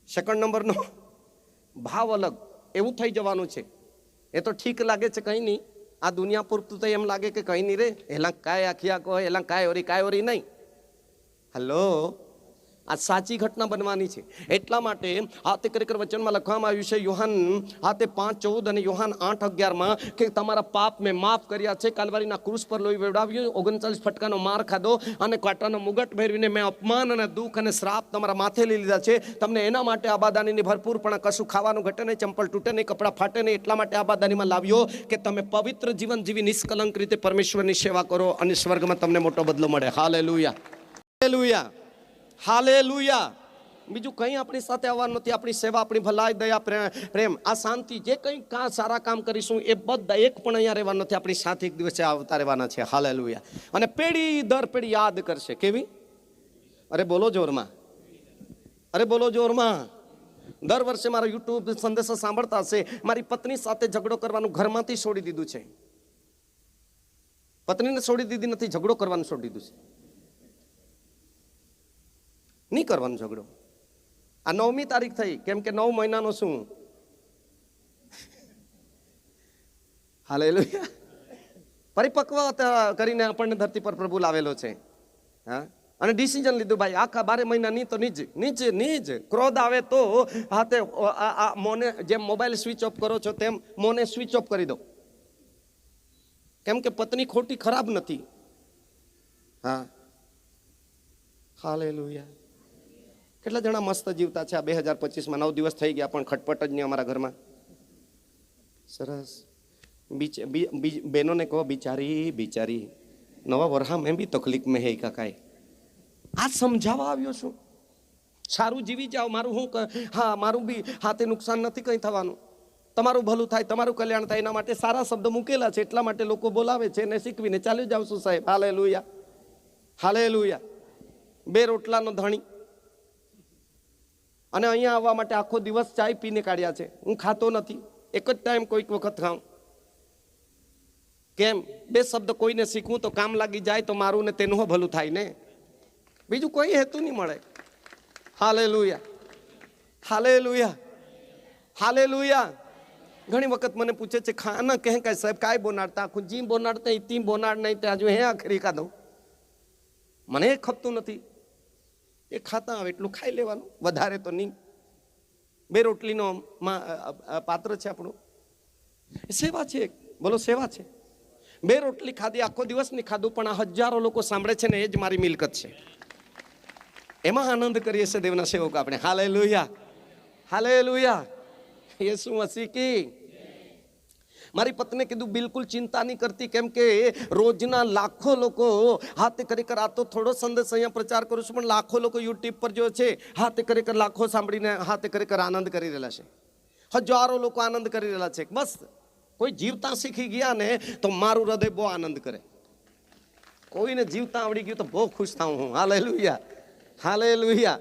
સેકન્ડ નંબરનો ભાવ અલગ, એવું થઈ જવાનું છે. એ તો ઠીક લાગે છે, કંઈ નહીં. આ દુનિયા પૂરતું તો એમ લાગે કે કંઈ નહીં રે, એલા કાંઈ આખિયા કહો, એલા કાંઈ ઓરી નહીં. હલો, આ સાચી ઘટના બનવાની છે. એટલા માટે આ તે ખરેખર વચનમાં લખવામાં આવ્યું છે યોહાન આ તે 5:14 અને યોહાન 8:11 કે તમારા પાપ મેં માફ કર્યા છે. કાલ્વરીના ક્રૂસ પર લોહી વેવડાવ્યું, 39 ફટકાનો માર ખાધો અને કાંટાનો મુગટ મેળવીને મેં અપમાન અને દુઃખ અને શ્રાપ તમારા માથે લઈ લીધા છે. તમને એના માટે આબાદાનીની ભરપૂર પણ કશું ખાવાનું ઘટે નહીં, ચંપલ તૂટે નહીં, કપડાં ફાટે નહીં. એટલા માટે આબાદાનીમાં લાવ્યો કે તમે પવિત્ર જીવન જીવી નિષ્કલંક રીતે પરમેશ્વરની સેવા કરો અને સ્વર્ગમાં તમને મોટો બદલો મળે. Hallelujah, hallelujah, hallelujah. બીજું કંઈ આપણી સાથે આવવાનું નથી. આપણી સેવા, આપણી ભલાઈ, દયા, પ્રેમ, આ શાંતિ, જે કંઈ સારા કામ કરીશું એ બધા એક પણ અહીંયા રહેવાનું નથી. આપણી સાથે એક દિવસે આવતા રહેવાના છે. હાલેલુયા. અને પેઢી દર પેઢી યાદ કરશે. કેવી? અરે બોલો જોરમાં, અરે બોલો જોરમાં. દર વર્ષે મારો યુટ્યુબ સંદેશો સાંભળતા હશે. મારી પત્ની સાથે ઝઘડો કરવાનું ઘરમાંથી છોડી દીધું છે. પત્નીને છોડી દીધી નથી, ઝઘડો કરવાનું છોડી દીધું છે. નહીં કરવાનો ઝઘડો. આ 9મી તારીખ થઈ, કેમ કે 9 મહિનાનો શું. હાલેલુયા. પરિપક્વ કરીને આપણને ધરતી પર પ્રભુ લાવેલો છે. હા, અને ડિસિઝન લીધું ભાઈ આખા 12 મહિના નહીં તો નીજ ક્રોધ આવે તો હાથે મોને જેમ મોબાઈલ સ્વિચ ઓફ કરો છો તેમ મોને સ્વિચ ઓફ કરી દો. કેમ કે પત્ની ખોટી ખરાબ નથી. હા, હાલેલુયા. કેટલા જણા મસ્ત જીવતા છે આ 2025માં. 9 દિવસ થઈ ગયા પણ ખટપટ જ નહીં અમારા ઘરમાં. સરસ. બહેનોને કહો બિચારી નવા વરહા મેં બી તકલીફ મેં હે કાકાઈ. આ સમજાવવા આવ્યો છું. સારું જીવી જાઓ. મારું હું હા, મારું બી હાથે નુકસાન નથી કંઈ થવાનું. તમારું ભલું થાય, તમારું કલ્યાણ થાય, એના માટે સારા શબ્દ મૂકેલા છે. એટલા માટે લોકો બોલાવે છે અને શીખવીને ચાલ્યું જાવ છું સાહેબ. Hallelujah, hallelujah. 2 રોટલાનો ધણી અને અહીંયા આવવા માટે આખો દિવસ ચાય પીને કાઢ્યા છે. હું ખાતો નથી, એક જ ટાઈમ કોઈક વખત ખાઉં. કેમ? 2 શબ્દ કોઈને શીખવું તો કામ લાગી જાય તો મારું ને તેનું ભલું થાય ને. બીજું કોઈ હેતુ નહીં મળે. હાલેલુયા, હાલેલુયા, હાલેલુયા, ઘણી વખત મને પૂછે છે ખાના કહે કાંઈ સાહેબ કાંઈ બોનાડતા આખું જીમ બોનાડતા તી બોનાડ નહીં ત્યાં જો હે આખરી કાઢો મને એ ખપતું નથી. એ ખાતા આવે એટલું ખાઈ લેવાનું, વધારે તો નહીં. 2 રોટલીનો પાત્ર છે આપણું. સેવા છે, બોલો સેવા છે. 2 રોટલી ખાધી, આખો દિવસ નહીં ખાધું, પણ આ હજારો લોકો સાંભળે છે ને એ જ મારી મિલકત છે. એમાં આનંદ કરીએ છીએ દેવના સેવકો આપણે. હાલેલુયા, હાલેલુયા, યેસુ મસીહ કી. મારી પત્ની કીધું બિલકુલ ચિંતા નહીં કરતી, કેમ કે રોજના લાખો લોકો હાથે કરી કર, આ તો થોડો સંદેશ અહીંયા પ્રચાર કરું છું, પણ લાખો લોકો યુટ્યુબ પર જો છે હાથે કરી કર, લાખો સાંભળીને હાથે કરી કર આનંદ કરી રહેલા છે. હજારો લોકો આનંદ કરી રહેલા છે. બસ કોઈ જીવતા શીખી ગયા ને તો મારું હૃદય બહુ આનંદ કરે. કોઈને જીવતા આવડી ગયું તો બહુ ખુશ થાઉં હું. Hallelujah, hallelujah,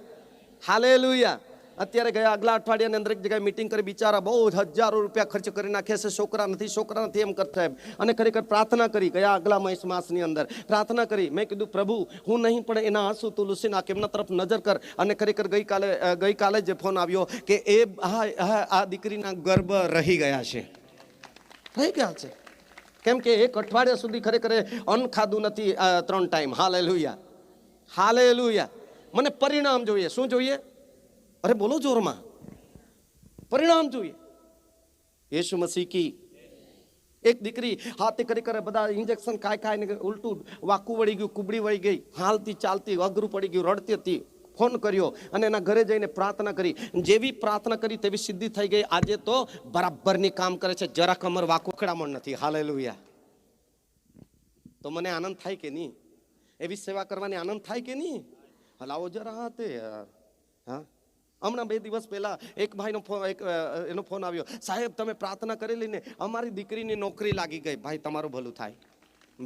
hallelujah. અત્યારે ગયા આગલા અઠવાડિયાની અંદર એક જગ્યાએ મીટિંગ કરી, બિચારા બહુ હજારો રૂપિયા ખર્ચ કરી નાખ્યા છે. છોકરા નથી એમ કરતા એમ. અને ખરેખર પ્રાર્થના કરી, ગયા આગલા માસની અંદર પ્રાર્થના કરી. મેં કીધું પ્રભુ હું નહીં પણ એના આંસુ તું લૂસી નાખ, એમના તરફ નજર કર. અને ખરેખર ગઈકાલે જે ફોન આવ્યો કે એ આ દીકરીના ગર્ભ રહી ગયા છે, રહી ગયા છે. કેમ કે 1 અઠવાડિયા સુધી ખરેખર અન્ન ખાધું નથી 3 ટાઈમ. Hallelujah, hallelujah. મને પરિણામ જોઈએ. શું જોઈએ? અરે બોલો જોરમાં, પરિણામ જોઈએ. યેસુ મસીહ કી. એક દીકરી હાથે કરી કરે બધા ઇન્જેક્શન ખાઈને ઉલટું વાકું વળી ગયું, કુબડી વળી ગઈ, હાલતી ચાલતી અઘરું પડી ગયું, રડતી હતી. ફોન કર્યો અને એના ઘરે જઈને પ્રાર્થના કરી. જેવી પ્રાર્થના કરી તેવી સિદ્ધિ થઈ ગઈ. આજે તો બરાબરની કામ કરે છે, જરા કમર વાકુખડામણ નથી. હાલેલુયા. તો મને આનંદ થાય કે નહીં? એવી સેવા કરવાની આનંદ થાય કે નહીં? હલાવો જરા હાથે. હા, હમણાં 2 દિવસ પહેલા એક ભાઈનો એનો ફોન આવ્યો, સાહેબ તમે પ્રાર્થના કરેલી ને અમારી દીકરીની નોકરી લાગી ગઈ. ભાઈ તમારું ભલું થાય,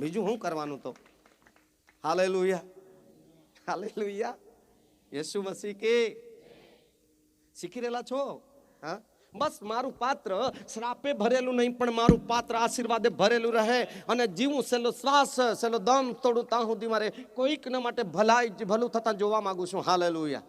બીજું શું કરવાનું તો. હાલેલુયા, હાલેલુયા, યેસુ મસીહ કે. શીખી રહેલા છો? હા, બસ મારું પાત્ર શ્રાપે ભરેલું નહીં, પણ મારું પાત્ર આશીર્વાદે ભરેલું રહે. અને જીવું છેલ્લો શ્વાસ, છેલ્લો દમ તોડું ત્યાં સુધી મારે કોઈકના માટે ભલું થતા જોવા માંગુ છું. હાલેલુયા.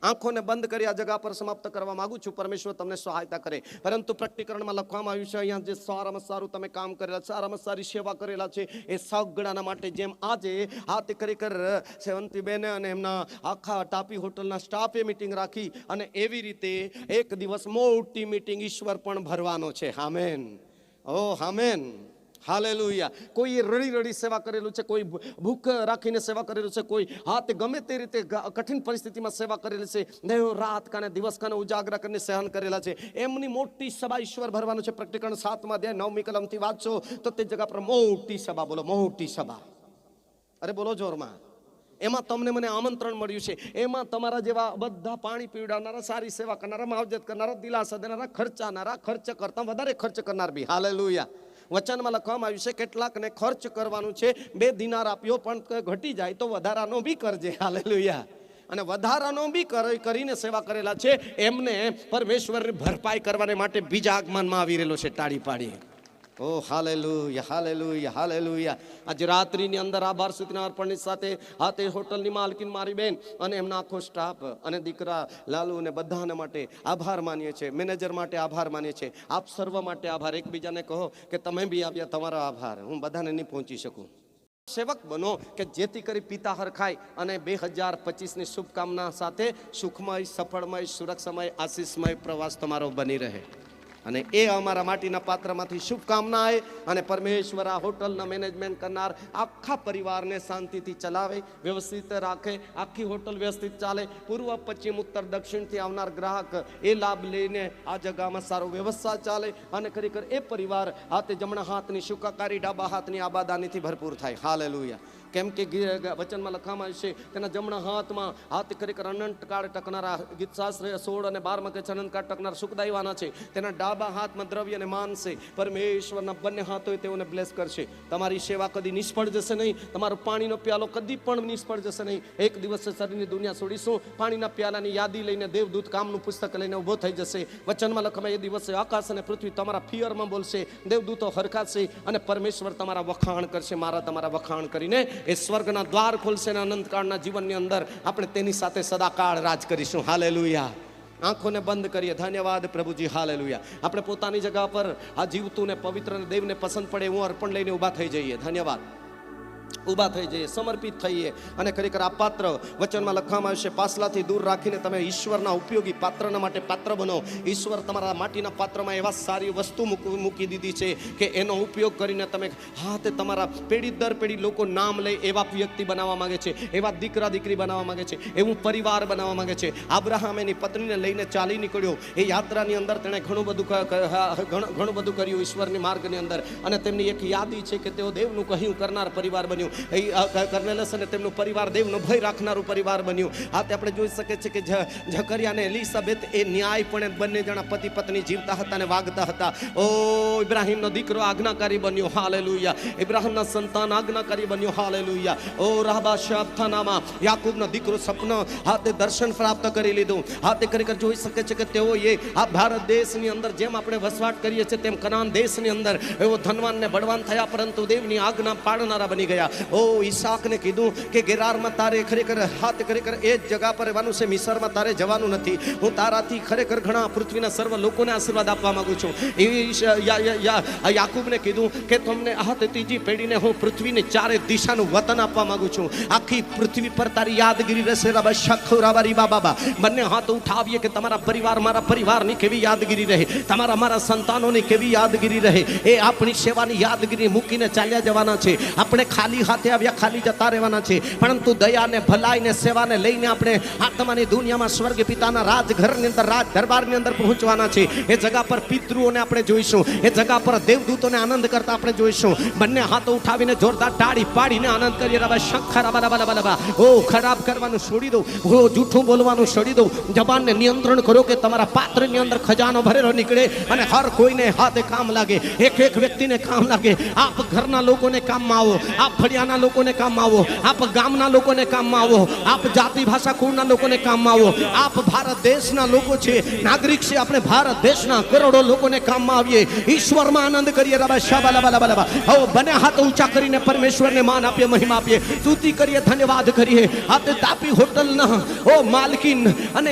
આંખોને બંધ કરી આ જગા પર સમાપ્ત કરવા માંગુ છું. પરમેશ્વર તમને સહાયતા કરે. પરંતુ પ્રકટીકરણમાં લખવામાં આવ્યું છે અહીંયા જે સારામાં સારું તમે કામ કરેલા, સારામાં સારી સેવા કરેલા છે એ સગડાના માટે, જેમ આજે હાથ કરી કર સેવંતીબેન અને એમના આખા ટાપી હોટલના સ્ટાફે મિટિંગ રાખી, અને એવી રીતે એક દિવસ મોટી મિટિંગ ઈશ્વર પણ ભરવાનો છે. આમેન, ઓ આમેન, હાલેલુયા. કોઈ રડી સેવા કરેલું છે, કોઈ ભૂખ રાખીને સેવા કરેલું છે, કોઈ હાથ ગમે તે રીતે કઠિન પરિસ્થિતિમાં સેવા કરેલી છે. દેવ રાત કાને દિવસ કાને ઉજાગરા કરીને સહન કરેલા છે. એમની મોટી સભા ઈશ્વર ભરવાનું છે. પ્રકટીકરણ 7 અધ્યાય 9મી કલમથી વાંચો તો તે જગા પર મોટી સભા, બોલો મોટી સભા. અરે બોલો જોરમાં. એમાં તમને મને આમંત્રણ મળ્યું છે. એમાં તમારા જેવા બધા પાણી પીવડાવનારા, સારી સેવા કરનારા, માવજત કરનારા, દિલાસા દેનારા, ખર્ચાનારા, ખર્ચ કરતા વધારે ખર્ચ કરનાર બી. હાલેલુયા. વચનમાં લખવામાં આવ્યું છે કેટલાકને ખર્ચ કરવાનું છે, 2 દિનાર આપ્યો પણ ઘટી જાય તો વધારાનો બી કરજે. હાલેલુયા. અને વધારાનો બી કરીને સેવા કરેલા છે એમને પરમેશ્વરની ભરપાઈ કરવાને માટે બીજા આગમનમાં આવી રહેલો છે. તાળી પાડી. ઓ હાલેલુયા, હાલેલુયા, હાલેલુયા. આજે રાત્રિની અંદર આભાર સૂચના અર્પણની સાથે હાથે હોટલની માલકીન મારી બેન અને એમના આખો સ્ટાફ અને દીકરા લાલુ અને બધાને માટે આભાર માનીએ છીએ. મેનેજર માટે આભાર માનીએ છીએ. આપ સર્વ માટે આભાર. એકબીજાને કહો કે તમે બી આવ્યા, તમારો આભાર. હું બધાને નહીં પહોંચી શકું. સેવક બનો કે જેથી કરી પિતા હરખાય. અને 2025ની શુભકામના સાથે સુખમય, સફળમય, સુરક્ષામય, આશીષમય પ્રવાસ તમારો બની રહે. અને એ અમારા માટીના પાત્રમાંથી શુભકામના આવે. અને પરમેશ્વર આ હોટલના મેનેજમેન્ટ કરનાર આખા પરિવારને શાંતિથી ચલાવે, વ્યવસ્થિત રાખે. આખી હોટલ વ્યવસ્થિત ચાલે. પૂર્વ, પશ્ચિમ, ઉત્તર, દક્ષિણથી આવનાર ગ્રાહક એ લાભ લઈને આ જગામાં સારો વ્યવસ્થા ચાલે. અને ખરેખર એ પરિવાર હાથે જમણા હાથની સુખાકારી, ડાબા હાથની આબાદાનીથી ભરપૂર થાય. હાલેલુયા. કેમ કે વચનમાં લખવામાં આવ્યું છે તેના જમણા હાથમાં હાથ ખરેખર અનંતકાળ ટકનારા, ગીતશાસ્ત્ર 16 અને 12 કે અનંતકાળ ટકનાર સુખદાયીવાના છે. તેના ડાબા હાથમાં દ્રવ્ય અને માન છે. પરમેશ્વરના બંને હાથોએ તેઓને બ્લેસ કરશે. તમારી સેવા કદી નિષ્ફળ જશે નહીં. તમારો પાણીનો પ્યાલો કદી પણ નિષ્ફળ જશે નહીં. એક દિવસે શરીરની દુનિયા છોડીશું, પાણીના પ્યાલાની યાદી લઈને દેવદૂત કામનું પુસ્તક લઈને ઊભો થઈ જશે. વચનમાં લખવામાં એ દિવસે આકાશ અને પૃથ્વી તમારા ફિયરમાં બોલશે, દેવદૂતો હરખાશે અને પરમેશ્વર તમારા વખાણ કરશે. મારા તમારા વખાણ કરીને એ સ્વર્ગના દ્વાર ખોલશે અને અનંતકાળના જીવનની અંદર આપણે તેની સાથે સદાકાળ રાજ કરીશું. હાલેલુયા. આંખોને બંધ કરીએ. ધન્યવાદ પ્રભુજી, હાલેલુયા. આપણે પોતાની જગ્યા પર આ જીવતું ને પવિત્ર ને દેવને પસંદ પડે એવું અર્પણ લઈને ઊભા થઈ જઈએ. ધન્યવાદ. ઊભા થઈ જઈએ, સમર્પિત થઈએ અને ખરેખર આ પાત્ર વચનમાં લખવામાં આવશે, પાછલાથી દૂર રાખીને તમે ઈશ્વરના ઉપયોગી પાત્રના માટે પાત્ર બનો. ઈશ્વર તમારા માટીના પાત્રમાં એવા સારી વસ્તુ મૂકી દીધી છે કે એનો ઉપયોગ કરીને તમે તે તમારા પેઢી દર પેઢી લોકો નામ લે એવા વ્યક્તિ બનાવવા માંગે છે, એવા દીકરા દીકરી બનાવવા માંગે છે, એવું પરિવાર બનાવવા માંગે છે. આબ્રાહમ એની પત્નીને લઈને ચાલી નીકળ્યો. એ યાત્રાની અંદર તેણે ઘણું બધું કર્યું ઈશ્વરની માર્ગની અંદર, અને તેમની એક યાદી છે કે તેઓ દેવનું કહ્યું કરનાર પરિવાર બન્યું. કર્નેલસ અને તેમનું પરિવાર દેવનો ભય રાખનારું પરિવાર બન્યું. આ તે આપણે જોઈ શકીએ છીએ કે ઝકરિયા અને એલિઝાબેથ એ ન્યાયપણે બંને જણા પતિ પત્ની જીવતા હતા અને વાગતા હતા. ઓ ઇબ્રાહિમનો દીકરો આજ્ઞાકારી બન્યો, હાલેલુયા. ઇબ્રાહિમના સંતાન આજ્ઞાકારી બન્યો, હાલેલુયા. ઓ રાહબા શાફથાનામાં યાકૂબનો દીકરો સપનો તે દર્શન પ્રાપ્ત કરી લીધું. તે ખરેખર જોઈ શકે છે કે તેઓએ આ ભારત દેશની અંદર જેમ આપણે વસવાટ કરીએ છીએ તેમ કનાન દેશની અંદર એવો ધનવાન ને બળવાન થયા, પરંતુ દેવની આજ્ઞા પાળનારા બની ગયા. ઓ ઈસાકને કીધું કે ગેરારમાં તારે ખરેખર એ જ જગા પર રહેવાનું છે, મિસરમાં તારે જવાનું નથી. હું તારાથી ખરેખર ઘણા પૃથ્વીના સર્વ લોકોને આશીર્વાદ આપવા માંગુ છું. યાકૂબને કીધું કે તમને ત્રીજી પેઢીને હું પૃથ્વીની ચારે દિશાનું વતન આપવા માંગુ છું. આખી પૃથ્વી પર તારી યાદગીરી રહેશે. બાબા બંને હાથ ઉઠાવીએ કે તમારા પરિવાર, મારા પરિવારની કેવી યાદગીરી રહે, તમારા મારા સંતાનોની કેવી યાદગીરી રહે. એ આપણી સેવાની યાદગીરી મૂકીને ચાલ્યા જવાના છે. આપણે ખાલી હાથે આવ્યા ખાલી જતા રહેવાના છે, પરંતુ દયાને ભલાઈને સેવાને લઈને આપણે આત્માની દુનિયામાં સ્વર્ગ પિતાના રાજઘરની અંદર, રાજ દરબારની અંદર પહોંચવાના છે. એ જગા પર પિતૃઓને આપણે જોઈશું, એ જગા પર દેવદૂતોને આનંદ કરતા આપણે જોઈશું. બંને હાથો ઉઠાવીને જોરદાર તાળી પાડીને આનંદ કરીએ. ઓ ખરાબ કરવાનું છોડી દો, જૂઠું બોલવાનું છોડી દો, જબાનને નિયંત્રણ કરો કે તમારા પાત્રની અંદર ખજાનો ભરેલો નીકળે અને હર કોઈને હાથે કામ લાગે, એક એક વ્યક્તિને કામ લાગે. આપ ઘરના લોકોને કામમાં આવો, આપ ફળિયાના લોકોને કામમાં આવો, આપ ગામના લોકોને કામમાં આવો, આપ જાતિ ભાષા કુળના લોકોને કામમાં આવો. આપ ભારત દેશના લોકો છે, નાગરિક છે, આપણે ભારત દેશના કરોડો લોકોને કામમાં આવીએ, ઈશ્વરમાં આનંદ કરીએ. બને હાથ ઊંચા કરીને પરમેશ્વરને માન આપીએ, મહિમા આપીએ, સ્તુતિ કરીએ, ધન્યવાદ કરીએ. આ તે તાપી હોટલના ઓ માલકીન અને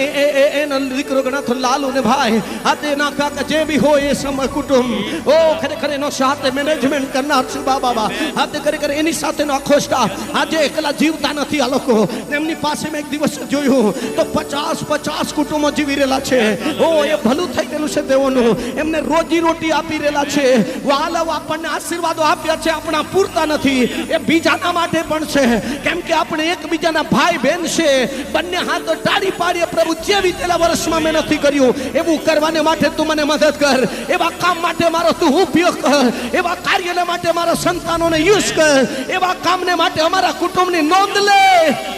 એનો દીકરો ગણાતો લાલુ ને ભાઈ, આ તે ના કાકા જે બી હોય એ સમય કુટુંબ, ઓ ખરેખર એનો સાથે મેનેજમેન્ટ કરનાર છું બાબા. આ તે ખરેખર એની સાથે આખો સ્ટાફ આજે એકલા જીવતા નથી. આ લોકો એમની પાસે મેં એક દિવસ જોયું તો 50 કુટુંબો જીવી રહેલા છે. ઓ એ ભલું થઈ ગયેલું છે તેઓનું, એમને રોજી રોટી આપી રહેલા છે. વાલવ આપણને આશીર્વાદો આપ્યા છે, આપણા પૂરતા નથી, એ બીજાના માટે પણ છે, કેમ કે આપણે એકબીજાના ભાઈ બહેન છે. બંને હાથો તાળી પાડીએ. પ્રભુ જે વિતેલા વર્ષમાં મેં નથી કર્યું એવું કરવાને માટે તું મને મદદ કર, એવા કામ માટે મારો તું ઉપયોગ કર, એવા કાર્યને માટે મારા સંતાનોને યુઝ કર, એવા કામને માટે અમારા કુટુંબની નોંધ લે.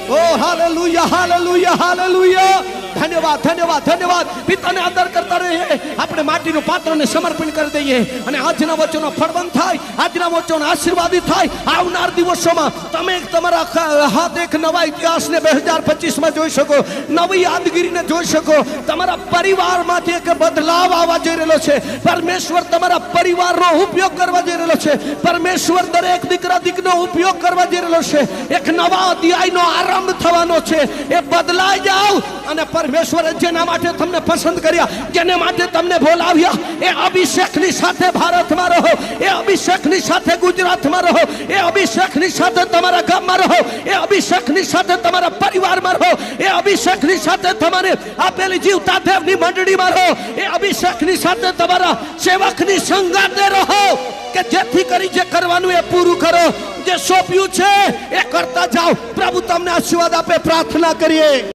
ઓ હાલેલુયા, હાલેલુયા, હાલેલુયા. ધન્યવાદ, ધન્યવાદ, ધન્યવાદ. પિતાને આદર કરતા રહીએ, આપણે માટીનું પાત્રને સમર્પણ કરી દઈએ અને આજના વચનો ફળવંત થાય, આજના વચનો આશીર્વાદિત થાય. આવનાર દિવસોમાં તમે તમારા હાથ એક નવા ઇતિહાસને 2025માં જોઈ શકો, નવી યાદગીરીને જોઈ શકો. તમારા પરિવારમાંથી એક બદલાવ આવવા જઈ રહેલો છે. પરમેશ્વર તમારા પરિવારનો ઉપયોગ કરવા જઈ રહેલો છે. પરમેશ્વર દરેક દીકરા દીકરીનો ઉપયોગ કરવા જઈ રહેલો છે. એક નવા અધ્યાયનો આરંભ થવાનો છે. એ બદલાઈ જાવ અને પરમેશ્વરે જેના માટે તમને પસંદ કર્યા, જેને માટે તમને બોલાવ્યા, એ અભિષેકની સાથે ભારતમાં રહો, એ અભિષેકની સાથે ગુજરાતમાં રહો, એ અભિષેકની સાથે તમારા ગામમાં રહો, એ અભિષેકની સાથે તમારા પરિવારમાં રહો, એ અભિષેકની સાથે તમારે આપેલી જીવતા દેવની મંડળીમાં રહો, એ અભિષેકની સાથે તમારા સેવકની સંગાતે રહો, કે જેથી કરી જે કરવાનું એ પૂરું કરો, જે સોંપ્યું છે એ કરતા જાઓ. પ્રભુ તમને આશીર્વાદ આપે. પ્રાર્થના કરીએ.